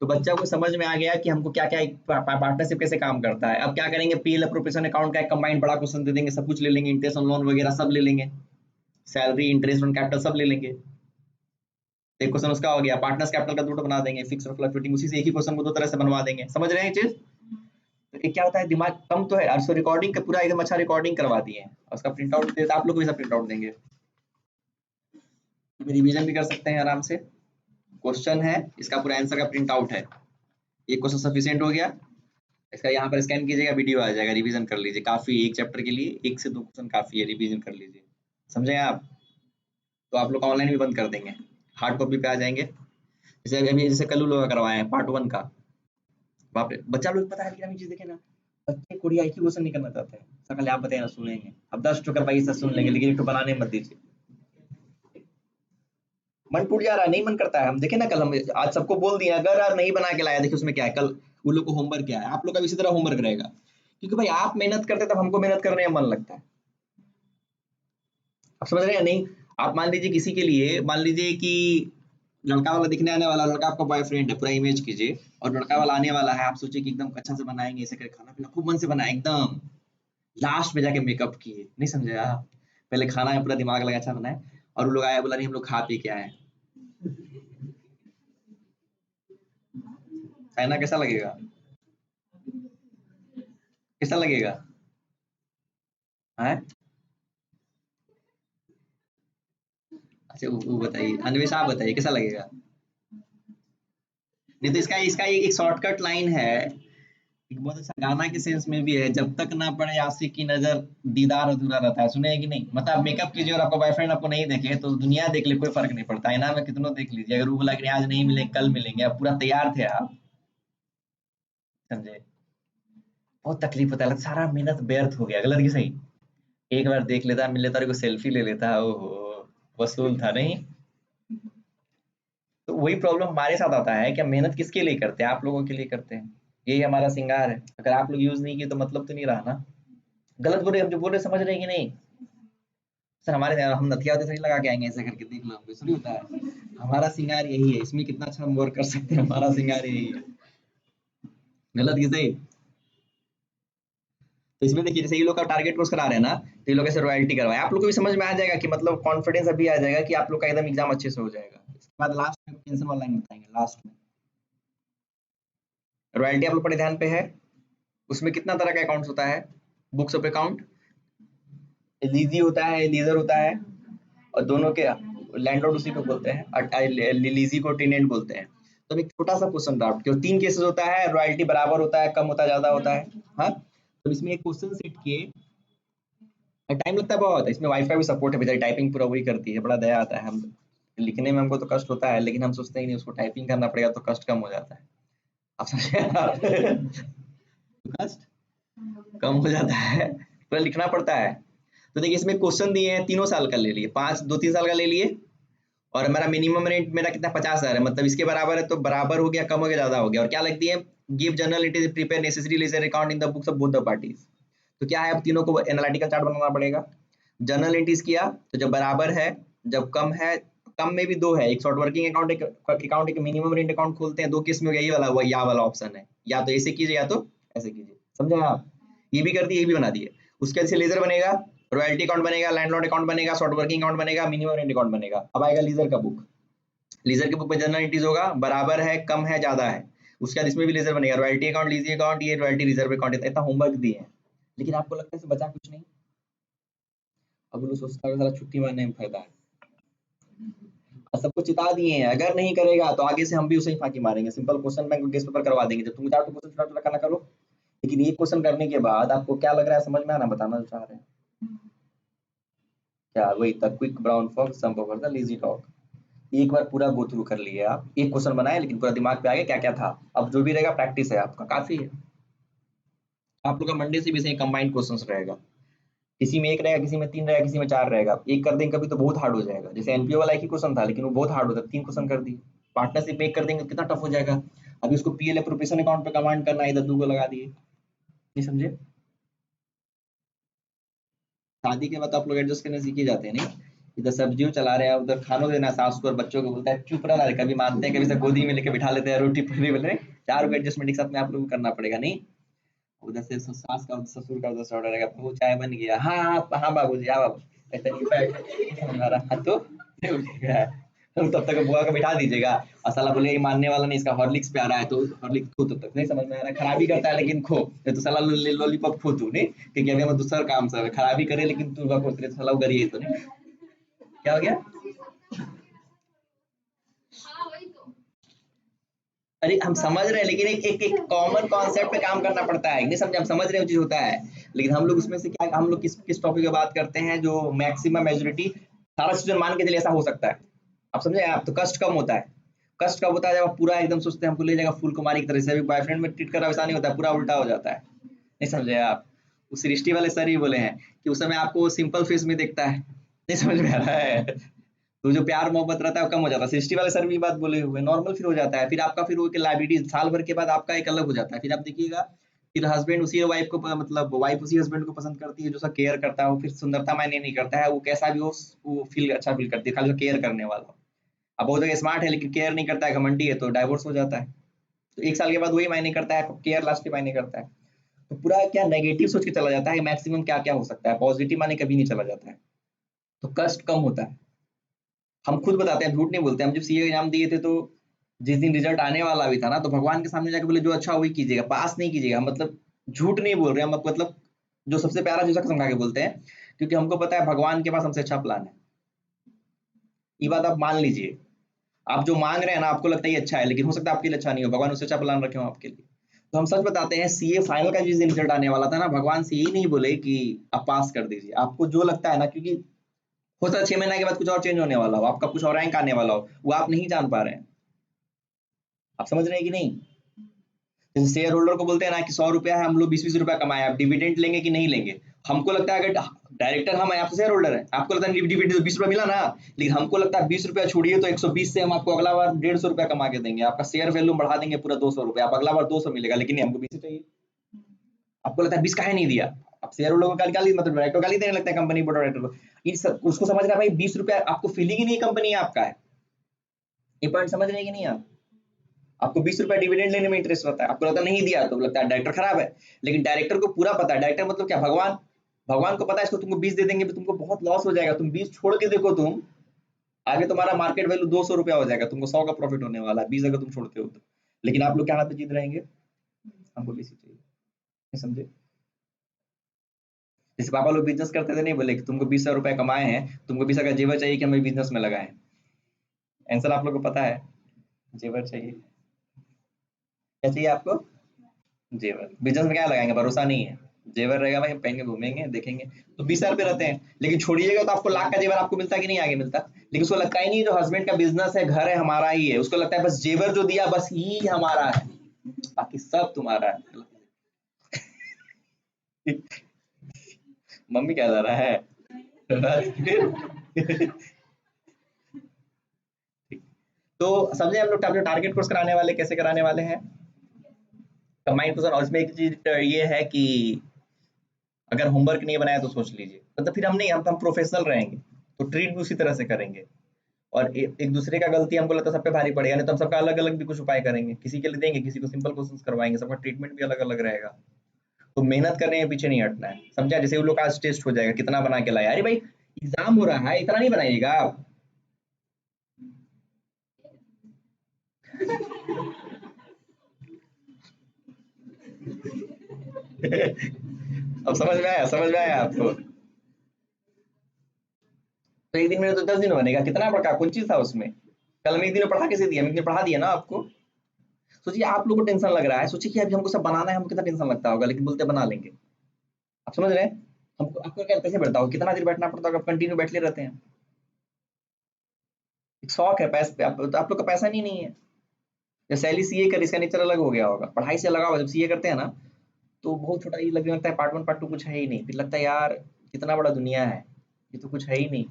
तो बच्चा को समझ में आ गया कि हमको क्या क्या पार्टनरशिप कैसे काम करता है। अब क्या करेंगे, पीएल एप्रोप्रिएशन अकाउंट का एक कंबाइंड बड़ा क्वेश्चन दे देंगे, सब कुछ ले लेंगे, इंटरेस्ट ऑन लोन वगैरह सब ले लेंगे, सैलरी इंटरेस्ट ऑन कैपिटल सब ले लेंगे। एक क्वेश्चन उसका हो गया, पार्टनर्स कैपिटल का दो बना देंगे, फिक्स और फ्लक्चुएटिंग, उसी से एक ही क्वेश्चन को दो तरह से बनवा देंगे, समझ रहे हैं चीज। तो ये क्या होता है, दिमाग कम तो है, और रिकॉर्डिंग का पूरा एकदम अच्छा रिकॉर्डिंग करवा दिए हैं, उसका प्रिंट आउट देते आप लोग को भी प्रिंट आउट देंगे, रिवीजन भी कर सकते हैं आराम से। क्वेश्चन है, इसका पूरा आंसर का प्रिंट आउट है, एक क्वेश्चन सफिशिएंट हो गया, इसका यहाँ पर स्कैन कीजिएगा, वीडियो आ जाएगा, रिवीजन कर लीजिए, काफी एक चैप्टर के लिए 1 से 2 क्वेश्चन काफी है, रिवीजन कर लीजिए, समझे आप। तो आप लोग ऑनलाइन भी बंद कर देंगे, हार्ड कॉपी पे आ जाएंगे। जैसे अभी जैसे कल लोग करवाए हैं पार्ट 1 का, बाप रे बच्चा लोग पता है, लेकिन अभी चीज देखे ना, बच्चे कोडिया एक ही क्वेश्चन नहीं करना चाहते हैं, सकल आप बताए ना सुनेंगे, अब 10 टू करवाइए सब सुन लेंगे, लेकिन एक तो बनाने मत दीजिए, मन टूट जा रहा है, नहीं मन करता है। हम देखे ना कल, हम आज सबको बोल दिए, अगर यार नहीं बना के लाया, देखिए उसमें क्या है, कल उन लोग को होमवर्क क्या है, आप लोग का भी इसी तरह होमवर्क रहेगा, क्योंकि भाई आप मेहनत करते तब हमको मेहनत करने में मन लगता है, आप समझ रहे हैं नहीं। आप मान लीजिए किसी के लिए, मान लीजिए कि लड़का वाला दिखने आने वाला, लड़का आपका बॉयफ्रेंड है, पूरा इमेज कीजिए, और लड़का वाला आने वाला है, आप सोचिए कि एकदम अच्छा से बनाएंगे, ऐसे करके खाना पीना खूब मन से बनाए, एकदम लास्ट में जाके मेकअप किए, नहीं समझे आप, पहले खाना में पूरा दिमाग लगा अच्छा बनाए, और वो लोग आया बोला नहीं हम लोग खा पी के आए, है ना, कैसा लगेगा, कैसा लगेगा है। अच्छा वो बताइए, अन्वेष आप बताइए कैसा लगेगा। नहीं तो इसका इसका एक शॉर्टकट लाइन है, एक बहुत अच्छा गाना के सेंस में भी है, जब तक ना पड़े आशिक की नजर दीदार अधूरा रहता है, सुने हैं कि नहीं। मतलब आप मेकअप कीजिए और आपका बॉयफ्रेंड आपको नहीं देखे तो दुनिया देख ले, कोई फर्क नहीं पड़ता, है ना, में कितनों देख लीजिए, अगर वो बोला कि आज नहीं मिले कल मिलेंगे, आप पूरा तैयार थे आप, समझे। बहुत तकलीफ होता है, सारा मेहनत व्यर्थ हो गया, गलत की सही। एक बार देख लेता, मिल लेता और सेल्फी ले लेता, ओहो वसूल था नहीं। तो वही प्रॉब्लम हमारे साथ आता है कि हम मेहनत किसके लिए करते हैं, आप लोगों के लिए करते हैं, यही हमारा श्रृंगार है। अगर आप लोग यूज नहीं किए तो मतलब तो नहीं रहा ना। गलत बोल रहे, हम जो बोल रहे समझ रहे हैं कि नहीं। सर हमारे हम नथिया उतिया थोड़ी लगा के आएंगे ऐसे करके, देख लो हमको थोड़ी होता है, हमारा श्रृंगार यही है, इसमें कितना अच्छा हम वर्क कर सकते हैं, हमारा श्रृंगार यही है, गलत की सही। तो इसमें देखिए जैसे ये लोग का टारगेट कोर्स करा रहे हैं ना, तो ये लोग ऐसे रॉयल्टी करवाए, आप लोग को भी समझ में आ जाएगा कि मतलब कॉन्फिडेंस अभी आ जाएगा कि आप लोग का एकदम एग्जाम अच्छे से हो जाएगा। इसके बाद लास्ट में टेंशन वाला लाइन बताएंगे, लास्ट में रॉयल्टी आप लोग बड़े ध्यान पे है। उसमें कितना तरह का अकाउंट्स होता है, बुक्स ऑफ अकाउंट, लीजी होता है, लीजर होता है, और दोनों के लैंडलॉर्ड उसी को बोलते हैं, और लीजी को टेनेंट बोलते हैं। तो अब एक छोटा सा क्वेश्चन ड्राफ्ट किया, 3 केसेस होता है, रॉयल्टी बराबर होता है, कम होता है, ज्यादा होता है। हाँ तो इसमें एक क्वेश्चन सेट किए, टाइम लगता है बहुत, इसमें वाईफाई भी सपोर्ट है, बेचारी टाइपिंग पूरा वही करती है, बड़ा दया आता है। हम लिखने में हमको तो कष्ट होता है, लेकिन हम सोचते ही नहीं, उसको टाइपिंग करना पड़ेगा तो कष्ट कम हो जाता है, आप समझे। तो कष्ट कम हो जाता है, पूरा लिखना पड़ता है। तो देखिए इसमें क्वेश्चन दिए हैं, तीनों साल का ले लिए, 5 2-3 साल का ले लिए, और हमारा मिनिमम रेंट मेरा कितना 50,000 है, मतलब इसके बराबर है, तो बराबर हो गया, कम हो गया, ज्यादा हो गया। और क्या लगती है, give journal entries, prepare necessary ledger account in the books of both the parties. तो क्या है, अब तीनों को एनालिटिकल चार्ट बनाना पड़ेगा। जर्नल एंट्रीज किया तो जब बराबर है, जब कम है, कम में भी दो है, एक शॉर्ट वर्किंग अकाउंट, एक मिनिमम रेंट अकाउंट खोलते हैं, दो केस में यही वाला हुआ, या वाला ऑप्शन है, या तो ऐसे कीजिए या तो ऐसे कीजिए, समझे आप। ये भी कर दिए, ये भी बना दिए। उसके बाद से लेजर बनेगा, रॉयल्टी अकाउंट बनेगा, लैंडलॉर्ड अकाउंट बनेगा, शॉर्ट वर्किंग अकाउंट बनेगा, मिनिमम रेंट अकाउंट बनेगा। अब आएगा लीजर का बुक। लीजर के बुक में जनरल एंट्रीज होगा, बराबर है, कम है, ज्यादा है। उसके बाद इसमें भी लेजर बनेगा, रॉयल्टी अकाउंट, लीजी अकाउंट, ये रॉयल्टी रिजर्व अकाउंट, इतना होमवर्क दिए हैं। लेकिन आपको लगता है इससे बचा कुछ नहीं। अब लोग सोचता है साला छुट्टी मारने में फायदा है, और सबको चिता दिए हैं, अगर नहीं करेगा तो आगे से हम भी उसे ही फांकी मारेंगे। Simple question bank guest paper करवा देंगे, जब तुम चाहो तो क्वेश्चन छोटा छोटा करना करो। लेकिन ये क्वेश्चन करने के बाद आपको क्या लग रहा है, समझ में आना, बताना जो चाह रहे हैं क्या, वही the quick brown fox jump over the lazy dog. एक बार पूरा गो थ्रू कर लिए आप, एक क्वेश्चन बनाए लेकिन पूरा दिमाग पे आ गया क्या क्या था। अब जो भी रहेगा प्रैक्टिस है आपका, काफी है। आप लोग का मंडे से भी सही कंबाइंड क्वेश्चंस रहेगा, किसी में एक रहेगा, किसी में तीन रहेगा, किसी में चार रहेगा। एक कर देंगे कभी तो बहुत हार्ड हो जाएगा, जैसे एनपीओ वाला एक ही क्वेश्चन था लेकिन वो बहुत हार्ड होता है, 3 क्वेश्चन कर दिए। पार्टनरशिप में एक कर देंगे तो कितना टफ हो जाएगा। अभी उसको पीएल एप्रोप्रिएशन अकाउंट पे कमांड करना है, इधर 2 को लगा दिए, नहीं समझे। शादी के बाद आप लोग एडजस्ट करने सीख ही जाते हैं, नहीं। इधर सब्जियों चला रहे हैं, उधर खानों देना सास को, और बच्चों को बोलता है चुप रहना, कभी मानते हैं, कभी से गोदी में लेके बिठा लेते हैं, रोटी पूरी बोले। चार को एडजस्टमेंट एक साथ में आप लोग को करना पड़ेगा, नहीं। उधर से सास का, ससुर का उधर से ऑर्डर आएगा, वो चाय बन गया, हाँ हाँ हाँ बाबूजी, हाँ बाबू, ऐसा नहीं बैठ हमारा हाथ तो नहीं उठेगा। तो तब तक बुआ को बिठा दीजिएगा, और साला बोले ये मानने वाला नहीं, इसका हॉर्लिक्स पे आ रहा है तो हॉर्लिक्स खो, तब तक नहीं समझ में आ रहा है, खराबी करता है लेकिन खो, नहीं तो साला लॉलीपॉप खो तू, नहीं क्योंकि अभी हम दूसरा काम सब है, खराबी करे लेकिन तू खो तेरे साला उगरी है तो, नहीं क्या हो गया। अरे हम समझ रहे हैं, लेकिन एक कॉमन कॉन्सेप्ट पे काम करना पड़ता है, नहीं समझे, हम समझ रहे हैं चीज होता है। लेकिन हम लोग उसमें से क्या, हम लोग किस किस टॉपिक पे बात करते हैं, जो मैक्सिमम मेजोरिटी सारा चीजें मान के चलिए ऐसा हो सकता है। आप समझे, आप तो कष्ट कम होता है। कष्ट कब होता है, जब आप पूरा एकदम सोचते हैं हमको ले जाएगा फूल कुमारी की तरह से, अभी बॉयफ्रेंड में ट्रीट कर रहा, वैसा नहीं होता है, पूरा उल्टा हो जाता है, नहीं समझे आप। उस सृष्टि वाले सर ही बोले हैं कि उस समय आपको सिंपल फेस में देखता है, नहीं समझ में आ रहा है। तो जो प्यार मोहब्बत रहता है वो कम हो जाता है, सृष्टि वाले सर भी बात बोले हुए, नॉर्मल फिर हो जाता है, फिर आपका फिर वो लाइबिलिटी साल भर के बाद आपका एक अलग हो जाता है, फिर आप देखिएगा, फिर हस्बैंड उसी वाइफ को मतलब वाइफ उसी हस्बैंड को पसंद करती है जो उसका केयर करता है, वो फिर सुंदरता मायने नहीं करता है, वो कैसा भी हो, वो फील अच्छा फील करती है, खाली केयर करने वाला। अब बहुत जगह स्मार्ट है लेकिन केयर नहीं करता है, घमंडी है, तो डाइवोर्स हो जाता है। तो एक साल के बाद वही मायने करता है, केयर लास्ट के मायने करता है। तो पूरा क्या नेगेटिव सोच के चला जाता है, मैक्सिमम क्या क्या हो सकता है, पॉजिटिव माने कभी नहीं चला जाता है। तो कष्ट कम होता है, हम खुद बताते हैं, झूठ नहीं बोलते। हम जब सीए एग्जाम दिए थे तो जिस दिन रिजल्ट आने वाला भी था ना, तो भगवान के सामने जाके बोले जो अच्छा वही कीजिएगा, पास नहीं कीजिएगा, मतलब झूठ नहीं बोल रहे हम, मतलब जो सबसे प्यारा चीज समझा के बोलते हैं, क्योंकि हमको पता है भगवान के पास हमसे अच्छा प्लान है। ये बात आप मान लीजिए, आप जो मांग रहे हैं ना, आपको लगता है ये अच्छा है, लेकिन हो सकता है आपके लिए अच्छा नहीं हो, भगवान उससे अच्छा प्लान रखे हो आपके लिए। तो हम सच बताते हैं, सीए फाइनल का जिस दिन रिजल्ट आने वाला था ना, भगवान से यही नहीं बोले कि आप पास कर दीजिए, आपको जो लगता है ना, क्योंकि हो सकता है 6 महीने के बाद कुछ और चेंज होने वाला हो, आपका कुछ और रैंक आने वाला हो, वो आप नहीं जान पा रहे हैं। आप समझ रहे हैं कि नहीं। जैसे शेयर होल्डर को बोलते हैं ना कि 100 रुपया है, हम लोग 20-20 रुपया कमाए, आप डिविडेंड लेंगे कि नहीं लेंगे। हमको लगता है अगर डायरेक्टर हम है, आप शेयर होल्डर है, आपको लगता है डिविडेंड तो 20 रुपया मिला ना, लेकिन हमको लगता है 20 रुपया छोड़िए तो 120 से हम आपको अगला बार 150 रुपया कमा के देंगे, आपका शेयर वैल्यू बढ़ा देंगे पूरा 200 रुपया, आप अगला बार 200 मिलेगा, लेकिन नहीं, हमको 20 चाहिए। आपको लगता है 20 काहे नहीं दिया, आप शेयर होल्डर को गाली, मतलब डायरेक्टर गाली देने लगता है कंपनी बोर्ड ऑफ डायरेक्टर को। उसको समझ रहा है भाई 20 रुपया आपको फीलिंग ही नहीं कंपनी आपका है। ये पॉइंट समझ रहे हैं कि नहीं आप। आपको 20 रुपया डिविडेंड लेने में इंटरेस्ट रहता है, आपको लगता नहीं दिया तो लगता है डायरेक्टर खराब है। लेकिन डायरेक्टर को पूरा पता है, डायरेक्टर मतलब क्या, भगवान। भगवान को पता है इसको तुमको 20 दे देंगे तो तुमको बहुत लॉस हो जाएगा, तुम 20 छोड़ के देखो, तुम आगे तुम्हारा मार्केट वैल्यू 200 रुपया हो जाएगा, तुमको 100 का प्रॉफिट होने वाला है 20 अगर तुम छोड़ते हो तो। लेकिन आप लोग क्या हाथ पे जीत रहेंगे, हमको 20 ही चाहिए, नहीं समझे। जैसे पापा लोग बिजनेस करते थे, नहीं बोले कि तुमको 20,000 रुपया कमाए हैं, तुमको 20 का जेवर चाहिए कि हमें बिजनेस में लगाए। आंसर आप लोग को पता है, जेवर चाहिए। क्या चाहिए आपको, जेवर। बिजनेस में क्या लगाएंगे, भरोसा नहीं है। जेवर रहेगा भाई, हम पहन के घूमेंगे देखेंगे। तो 20,000 पे रहते हैं, लेकिन छोड़िएगा तो आपको लाख का जेवर आपको मिलता कि नहीं, आगे मिलता। लेकिन उसको लगता ही नहीं जो हस्बैंड का बिजनेस है, घर है, हमारा ही है, उसको लगता है बस जेवर जो दिया बस ही हमारा है, बाकी सब तुम्हारा है। मम्मी क्या जा रहा है। तो समझे हम लोग अपने टारगेट कोर्स कराने वाले कैसे कराने वाले हैं कंबाइंड क्वेश्चन। और इसमें एक चीज ये है कि अगर होमवर्क नहीं बनाया तो सोच लीजिए, मतलब फिर हम नहीं, हम प्रोफेशनल रहेंगे तो ट्रीट भी उसी तरह से करेंगे। और एक दूसरे का गलती हमको लगता है सब पे भारी पड़ेगा, नहीं तो हम सबका अलग अलग भी कुछ उपाय करेंगे, किसी के लिए देंगे, किसी को सिंपल क्वेश्चंस करवाएंगे, सबका ट्रीटमेंट भी अलग अलग रहेगा। तो मेहनत करने के पीछे नहीं हटना है, समझा। जैसे वो लोग आज टेस्ट हो जाएगा कितना बना के लाया, अरे भाई एग्जाम हो रहा है इतना नहीं बनाइएगा आप। अब समझ में आया आपको। तो एक दिन में तो 10 दिन बनेगा, कितना पढ़ा, कौन चीज था उसमें। कल हम एक दिन में पढ़ा कैसे दिया, हम एक दिन पढ़ा दिया ना आपको। सोचिए आप लोगों को टेंशन लग रहा है, सोचिए कि अभी हमको सब बनाना है, हमको कितना टेंशन लगता होगा, लेकिन बोलते बना लेंगे। आप समझ रहे हैं, हमको आपको क्या कैसे बैठता हो, कितना देर बैठना पड़ता होगा, कंटिन्यू बैठे रहते हैं। एक शौक है, पैसे आप लोग का पैसा नहीं है। जब सैली सीए कर, इसका नेचर अलग हो गया होगा, पढ़ाई से लगा हुआ, जब सीए करते हैं ना तो बहुत छोटा ये लगने लगता है, पार्ट वन पार्ट टू कुछ है ही नहीं, फिर लगता है यार कितना बड़ा दुनिया है, ये तो कुछ है ही नहीं,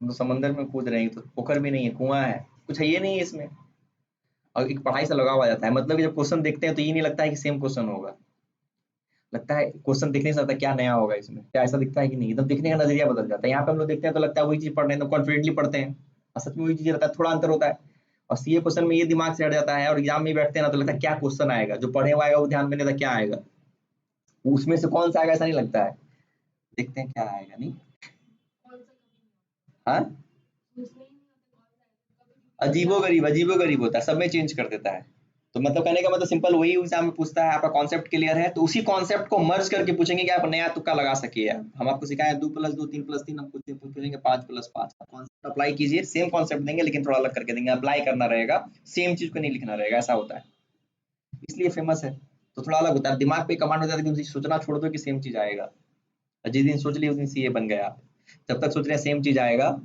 हम तो समंदर में कूद रहे हैं, ये तो पोखर भी नहीं है, कुआं है, कुछ है ये नहीं है इसमें। और एक पढ़ाई से लगाव आ जाता है, मतलब कि जब क्वेश्चन देखते हैं तो ये नहीं लगता है कि सेम क्वेश्चन होगा, लगता है क्वेश्चन देखने से लगता है क्या नया होगा इसमें, क्या ऐसा दिखता है कि नहीं, एकदम देखने का नजरिया बदल जाता है। यहाँ पे हम लोग देखते हैं तो लगता है वही चीज पढ़ रहे हैं, तो कॉन्फिडेंटली पढ़ते हैं, और सच में वही चीज रहता है, थोड़ा अंतर होता है। और सीए क्वेश्चन में ये दिमाग से हट जाता है, और एग्जाम में बैठते हैं ना तो लगता है क्या क्वेश्चन आएगा, जो पढ़े हुआ आएगा वो ध्यान में नहीं था क्या आएगा, उसमें से कौन सा आएगा ऐसा नहीं लगता है, देखते हैं क्या आएगा नहीं। हाँ, अजीबो गरीब होता है, सब में चेंज कर देता है। तो मतलब कहने का मतलब सिंपल वही एग्जाम में पूछता है, आपका कॉन्सेप्ट क्लियर है तो उसी कॉन्सेप्ट को मर्ज करके पूछेंगे कि आप नया तुक्का लगा सकिए। हम आपको सिखाए 2+2 3+3, हम पूछेंगे 5+5, कॉन्सेप्ट अप्लाई कीजिए, सेम कॉन्सेप्ट देंगे लेकिन थोड़ा अलग करके देंगे, अप्लाई करना रहेगा, सेम चीज को नहीं लिखना रहेगा, ऐसा होता है, इसलिए फेमस है। तो थोड़ा अलग होता है, दिमाग पे कमांड हो जाता है कि सोचना छोड़ दो कि सेम चीज आएगा, जिस दिन सोच लिया उस दिन सीए बन गया आप। जब तक सोच रहे हैं सेम चीज आएगा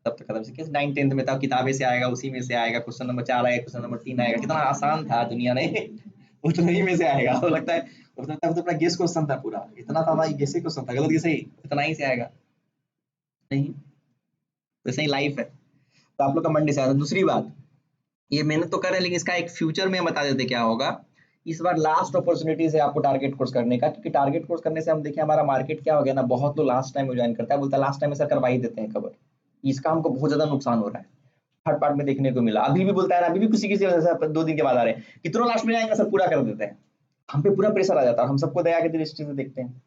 तब तक खत्म। से 9th 10th में था, किताबें से आएगा, उसी में से आएगा, क्वेश्चन नंबर 4 आएगा, क्वेश्चन नंबर 3 आएगा, कितना आसान था दुनिया ने उतना ही में से आएगा, वो लगता है तो अपना गेस क्वेश्चन था पूरा, इतना था भाई, गेस क्वेश्चन था, गलत गेस ही, इतना ही से आएगा नहीं। वैसे ही लाइफ है, तो आप लोग का मन डिसाइड है। दूसरी बात, ये मेहनत तो कर रहे हैं लेकिन इसका एक फ्यूचर में बता देते क्या होगा। इस बार लास्ट अपॉर्चुनिटीज है आपको टारगेट कोर्स करने का, क्योंकि टारगेट कोर्स करने से हम देखिए हमारा मार्केट क्या हो गया ना, बहुत लोग लास्ट टाइम ज्वाइन करता है, बोलता है लास्ट टाइम में सर करवा ही देते हैं कवर, इसका हमको बहुत ज्यादा नुकसान हो रहा है। थर्ड पार्ट में देखने को मिला, अभी भी बोलता है ना, अभी भी किसी किसी वजह से 2 दिन के बाद आ रहे हैं, कितनों लास्ट में आएंगे सब पूरा कर देते हैं, हम पे पूरा प्रेशर आ जाता है, हम सबको दया के दृष्टि से देखते हैं।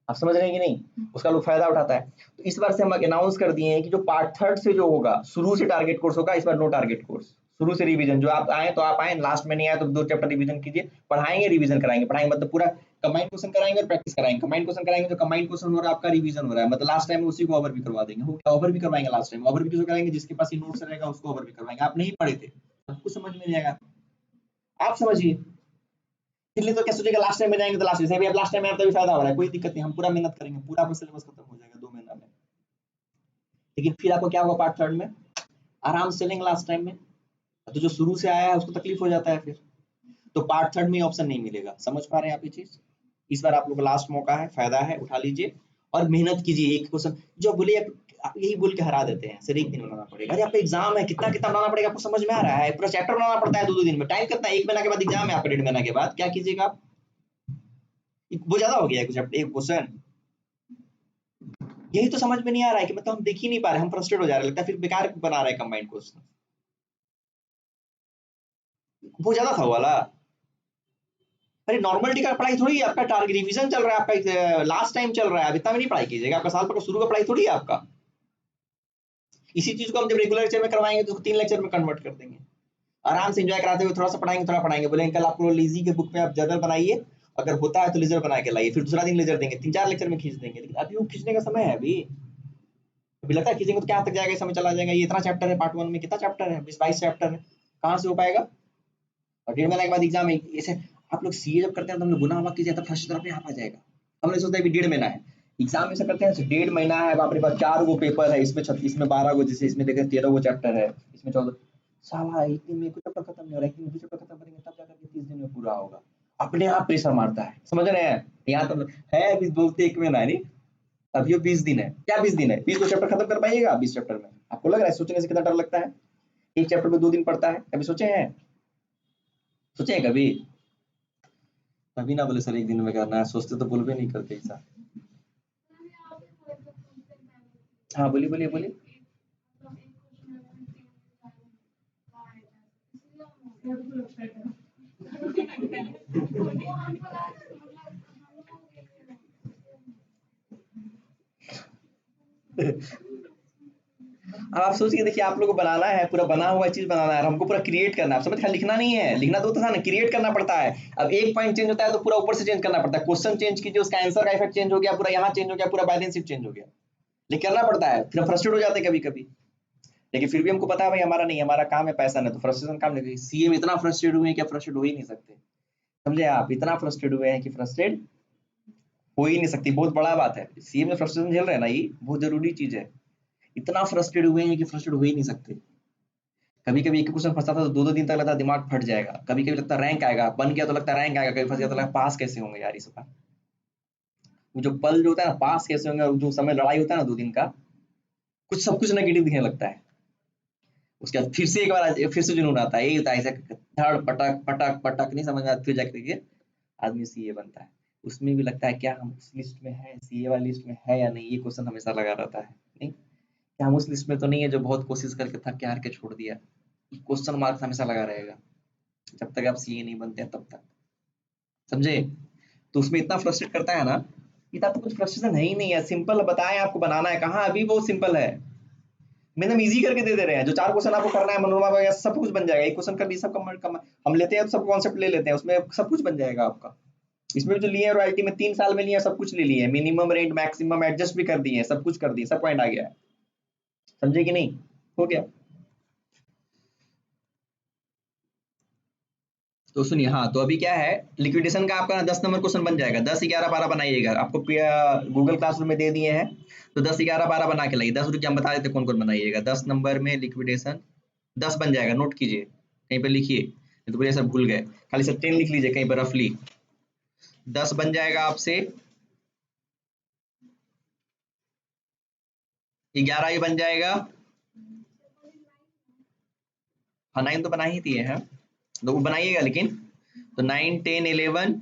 आप समझ रहे हैं कि नहीं, उसका लोग फायदा उठाता है। तो इस बार से हम अनाउंस कर दिए हैं कि जो पार्ट थर्ड से जो होगा, शुरू से टारगेट कोर्स होगा, इस बार नो टारगेट कोर्स, शुरू से रिवीजन, जो आप आए तो आप आए, लास्ट में नहीं आए तो 2 चैप्टर रिवीजन कीजिए, पढ़ाएंगे रिवीजन कराएंगे, पढ़ाएंगे मतलब पूरा कंबाइंड क्वेश्चन कराएंगे और प्रैक्टिस कराएंगे, कंबाइंड क्वेश्चन कराएंगे, जो कंबाइंड क्वेश्चन हो रहा है आपका रिवीजन हो रहा है, मतलब लास्ट टाइम उसी को ओवर भी करवा देंगे, हो क्या ओवर भी करवाएंगे, लास्ट टाइम ओवर भी किसको कराएंगे, जिसके पास ये नोट्स रहेगा उसको ओवर भी करवाएंगे, आप नहीं पढ़े थे आपको समझ में नहीं आएगा, आप समझिए। इसलिए तो क्या सोचेगा लास्ट टाइम में जाएंगे तो लास्ट टाइम, अब लास्ट टाइम में तभी फायदा हो रहा है, कोई दिक्कत नहीं, हम पूरा मेहनत करेंगे, पूरा आपका सिलेबस खत्म हो जाएगा 2 महीना में। लेकिन फिर आपको क्या होगा पार्ट थर्ड में, आराम से चलेंगे लास्ट टाइम में, तो जो शुरू से आया है उसको तकलीफ हो जाता है फिर, तो पार्ट थर्ड में ऑप्शन नहीं मिलेगा। समझ पा रहे हैं आप ये चीज, इस बार आप लोग का लास्ट मौका है, फायदा है, उठा लीजिए और मेहनत कीजिए। एक क्वेश्चन जो बोले आप यही बोल के हरा देते हैं, सर एक दिन बनाना पड़ेगा, अरे आपका एग्जाम है, कितना कितना बनाना पड़ेगा आपको समझ में आ रहा है, पूरा चैप्टर बनाना पड़ता है 2 2 दिन में, टाइम कितना है, 1 महीना के बाद एग्जाम है आपका, 1.5 महीना के बाद क्या कीजिएगा आप, वो ज्यादा हो गया है एक क्वेश्चन। यही तो समझ में नहीं आ रहा है कि मतलब हम देख ही नहीं पा रहे, हम फ्रस्ट्रेट हो जा रहे, लगता है फिर बेकार बना रहे कंबाइंड क्वेश्चन, वो ज्यादा था वो वाला। अरे नॉर्मलिटी का पढ़ाई थोड़ी है आपका, टारगेट रिवीजन चल रहा है आपका, लास्ट टाइम चल रहा है, अब इतना भी नहीं पढ़ाई कीजिएगा, आपका साल भर का शुरू का पढ़ाई थोड़ी है आपका। इसी चीज को हम जब रेगुलर लेक्चर में करवाएंगे तो 3 लेक्चर में कन्वर्ट कर देंगे, आराम से एंजॉय कराते हुए थोड़ा सा पढ़ाएंगे, थोड़ा पढ़ाएंगे, बोलेंगे कल आपको लीजी के बुक पे आप जर्नल बनाइए, अगर होता है तो लेजर बना के लाइए, फिर दूसरा दिन लेजर देंगे, 3 4 लेक्चर में खींच देंगे, लेकिन अभी वो खींचने का समय है अभी लगता है खींचेंगे तो क्या तक जाएगा, समय चला जाएगा, ये इतना चैप्टर है, पार्ट वन में कितना चैप्टर है, 20 22 चैप्टर है, कहाँ से हो पाएगा। और 1.5 महीने के बाद एग्जाम है, ऐसे आप लोग सीए जब करते हैं तो हम लोग गुना हुआ कीजिए, तो फर्स्ट तरफ यहाँ आ जाएगा, हमने सोचता है 1.5 महीना है, एग्जाम ऐसा करते हैं 1.5 महीना है, बाप रे बाप 4 गो पेपर है, इसमें 36 में 12 गो, जैसे इसमें देखें 13 गो चैप्टर है, इसमें 14, साला एक दिन में कोई चैप्टर खत्म नहीं हो रहा है, एक दिन में 2 चैप्टर खत्म करेंगे तब जाकर के 30 दिन में पूरा होगा, अपने आप प्रेशर मारता है, समझ रहे हैं। यहाँ तो है अभी बोलते 1 महीना नहीं, अभी 20 दिन है, क्या 20 दिन है, 20 को चैप्टर खत्म कर पाइएगा 20 चैप्टर में, आपको लग रहा है, सोचने से कितना डर लगता है। एक चैप्टर में 2 दिन पढ़ता है, कभी सोचे हैं? सोचे हैं कभी? कभी ना बोले सर एक दिन में करना है, सोचते तो बोल भी नहीं करते ऐसा। हाँ बोलिए बोलिए बोलिए। अब आप सोचिए, देखिए आप लोग को बनाना है, पूरा बना हुआ चीज बनाना है और हमको पूरा क्रिएट करना है। आप समझ रहे हैं? लिखना नहीं है, लिखना तो था ना, क्रिएट करना पड़ता है। अब एक पॉइंट चेंज होता है तो पूरा ऊपर से चेंज करना पड़ता है। क्वेश्चन चेंज कीजिए, उसका आंसर का इफेक्ट चेंज हो गया, पूरा यहाँ चेंज हो गया, पूरा बैलेंस शीट चेंज हो गया। लेकिन करना पड़ता है, फिर फ्रस्ट्रेट हो जाते हैं कभी कभी। लेकिन फिर भी हमको पता है भाई हमारा नहीं, हमारा काम है, पैसा नहीं, तो फ्रस्ट्रेशन काम नहीं। सीए में इतना फ्रस्ट्रेट हुए हैं कि फ्रस्ट्रेट हो ही नहीं सकते। समझे आप? इतना फ्रस्ट्रेट हुए हैं कि फ्रस्ट्रेट हो ही नहीं सकती। बहुत बड़ा बात है, सीए में फ्रस्ट्रेशन झेल रहे हैं ना, ये बहुत जरूरी चीज है। इतना फ्रस्ट्रेट हुए हैं कि फ्रस्ट्रेट हो ही नहीं सकते। कभी कभी एक क्वेश्चन फंसता था तो 2-2 दिन तक लगता है दिमाग फट जाएगा। कभी कभी लगता है रैंक आएगा, बन गया तो लगता है रैंक आएगा, कभी फंस गया तो लगता है पास कैसे होंगे यार इस बार। वो जो पल जो होता है ना, पास कैसे होंगे, और जो समय लड़ाई होता है ना 2 दिन का, कुछ सब कुछ नेगेटिव दिखने लगता है। उसके बाद फिर से एक बार फिर से जुनून आता है, यही होता है ऐसे धड़ पटक पटक पटक, नहीं समझ में आता, फिर जाके आदमी सीए बनता है। उसमें भी लगता है क्या हम उस लिस्ट में है, सीए वाली लिस्ट में है या नहीं, ये क्वेश्चन हमेशा लगा रहता है। नहीं, क्या हम उस लिस्ट में तो नहीं है जो बहुत कोशिश करके थक के हार के छोड़ दिया। क्वेश्चन मार्क्स हमेशा लगा रहेगा जब तक आप सीए नहीं बनते हैं तब तक। समझे? तो उसमें इतना फ्रस्ट्रेट करता है ना, इतना तो कुछ फ्रस्ट्रेशन है ही नहीं है। सिंपल बताएं आपको बनाना है, कहाँ अभी वो सिंपल है। मैंने इजी करके दे दे रहे हैं। जो 4 क्वेश्चन आपको करना है मनोरमा वगैरह सब कुछ बन जाएगा। एक क्वेश्चन कर लीजिए, सब हम लेते हैं तो सब कॉन्सेप्ट ले लेते हैं, उसमें सब कुछ बन जाएगा आपका। इसमें जो लिए हैं रॉयल्टी में 3 साल में लिए हैं, सब कुछ ले लिए, मिनिमम रेंट मैक्सिमम एडजस्ट भी कर दिए हैं, सब कुछ कर दिए, सब पॉइंट आ गया है। समझे कि नहीं? हो गया। तो सुनिए, हाँ तो अभी क्या है, लिक्विडेशन का आपका 10 नंबर क्वेश्चन बन जाएगा। 10 11 12 बनाइएगा, आपको गूगल क्लासरूम में दे दिए हैं, तो 10 11 12 बना के लाइए। 10 रुपये हम बता देते कौन कौन बनाइएगा। 10 नंबर में लिक्विडेशन 10 बन जाएगा, नोट कीजिए कहीं पे लिखिए, नहीं तो बोलिए सर भूल गए। खाली सर 10 लिख लीजिए कहीं पर रफली। 10 बन जाएगा आपसे, 11 ही बन जाएगा। हाँ 9 तो बना ही दिए हैं, तो वो बनाइएगा लेकिन। तो 9 10 11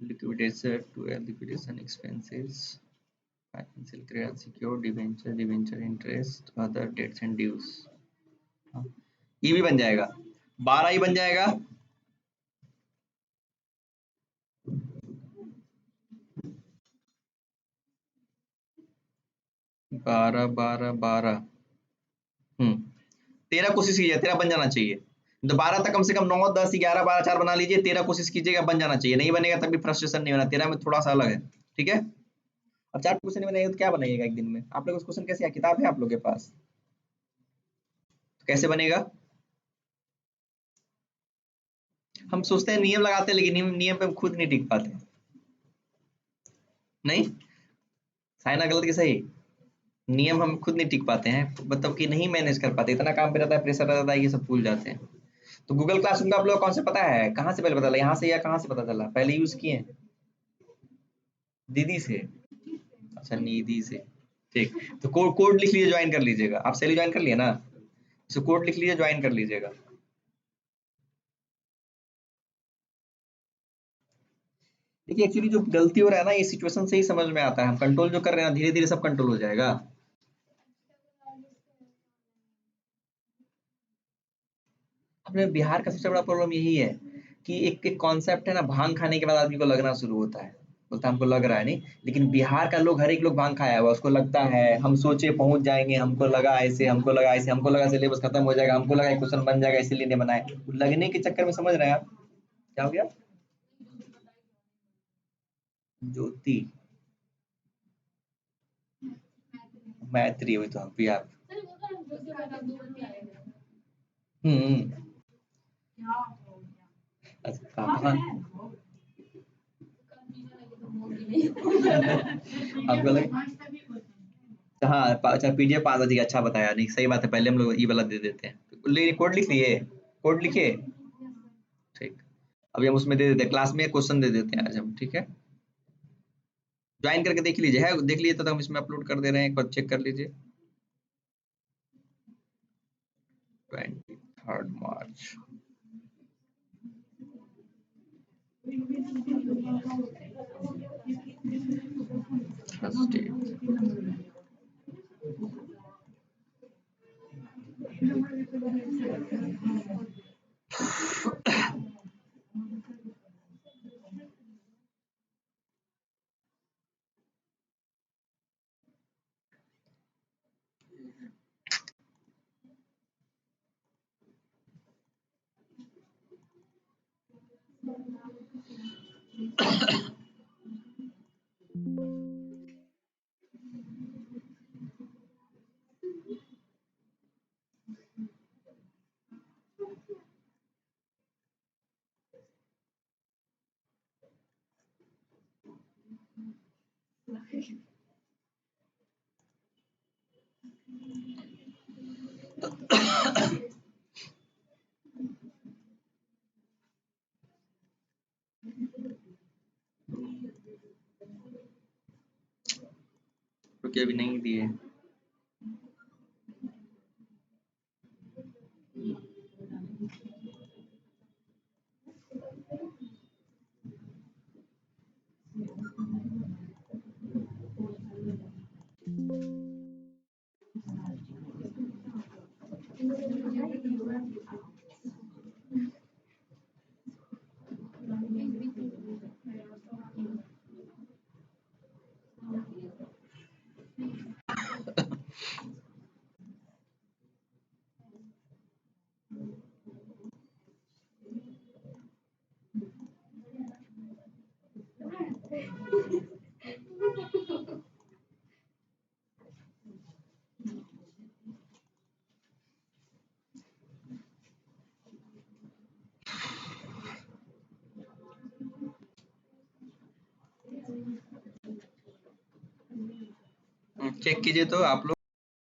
liquidation, 12 liquidation expenses, financial credit, secured debenture, debenture interest, other debts and dues। हाँ, ये भी बन जाएगा। 12 ही बन जाएगा। 12 12 12 13 कोशिश कीजिए, 13 बन जाना चाहिए। तो 12 तक कम से कम 9 10 11 12 4 बना लीजिए, 13 कोशिश कीजिएगा, बन जाना चाहिए। नहीं बनेगा तब भी फ्रस्ट्रेशन नहीं होना, 13 में थोड़ा सा अलग है। ठीक है? अब 4 क्वेश्चन नहीं बनेगा तो क्या बनेगा एक दिन में? आप लोग उस क्वेश्चन कैसे, किताब है आप लोग के पास? तो कैसे बनेगा? हम सोचते हैं नियम लगाते हैं, लेकिन नियम पे हम खुद नहीं टिक पाते। नहीं, साइना गलत की सही, नियम हम खुद नहीं टिक पाते हैं, मतलब कि नहीं मैनेज कर पाते, इतना काम पे रहता है, प्रेशर रहता है, ये सब भूल जाते हैं। तो गूगल क्लासरूम का आप लोग कौन से पता है, कहाँ से पहले पता चला, यहाँ से या कहाँ से पता चला, पहले यूज किए हैं? दीदी से? अच्छा निधि से। ठीक, तो कोड लिख लीजिए, ज्वाइन कर लीजिएगा। आप सैली ज्वाइन कर लिए ना, तो कोड लिख लीजिए, ज्वाइन कर लीजिएगा। देखिए एक्चुअली जो गलती हो रहा है ना, ये सिचुएशन से ही समझ में आता है। हम कंट्रोल जो कर रहे हैं ना, धीरे धीरे सब कंट्रोल हो जाएगा। अपने बिहार का सबसे बड़ा प्रॉब्लम यही है कि एक एक कॉन्सेप्ट है ना, भांग खाने के बाद आदमी को लगना शुरू होता है, बोलता है हमको लग रहा है। नहीं, लेकिन बिहार का लोग, हर एक लोग भांग खाया हुआ, उसको लगता है हम सोचे पहुंच जाएंगे, हमको लगा ऐसे, हमको लगा ऐसे, हमको लगा सिलेबस खत्म हो जाएगा, हमको लगा क्वेश्चन बन जाएगा, इसीलिए नहीं बनाए। लगने के चक्कर में, समझ रहे हैं आप क्या हो गया? ज्योति मैत्री हुई तो हम भी आप। हम्म। अच्छा कहाँ? आपको लगा? हाँ अच्छा पीडीएफ 5 बजे, अच्छा बताया, नहीं सही बात है, पहले हम लोग ई वाला दे देते हैं। कोड लिख लिए? कोड लिखिए। ठीक, अभी हम उसमें दे देते हैं, क्लास में क्वेश्चन दे देते हैं आज हम। ठीक है, ज्वाइन करके देख लीजिए, है देख लीजिए तो हम इसमें अपलोड कर दे रहे हैं, एक बार चेक कर लीजिए। 23rd March. Thursday. रुकिए, अभी नहीं दिए। चेक कीजिए तो आप लोग।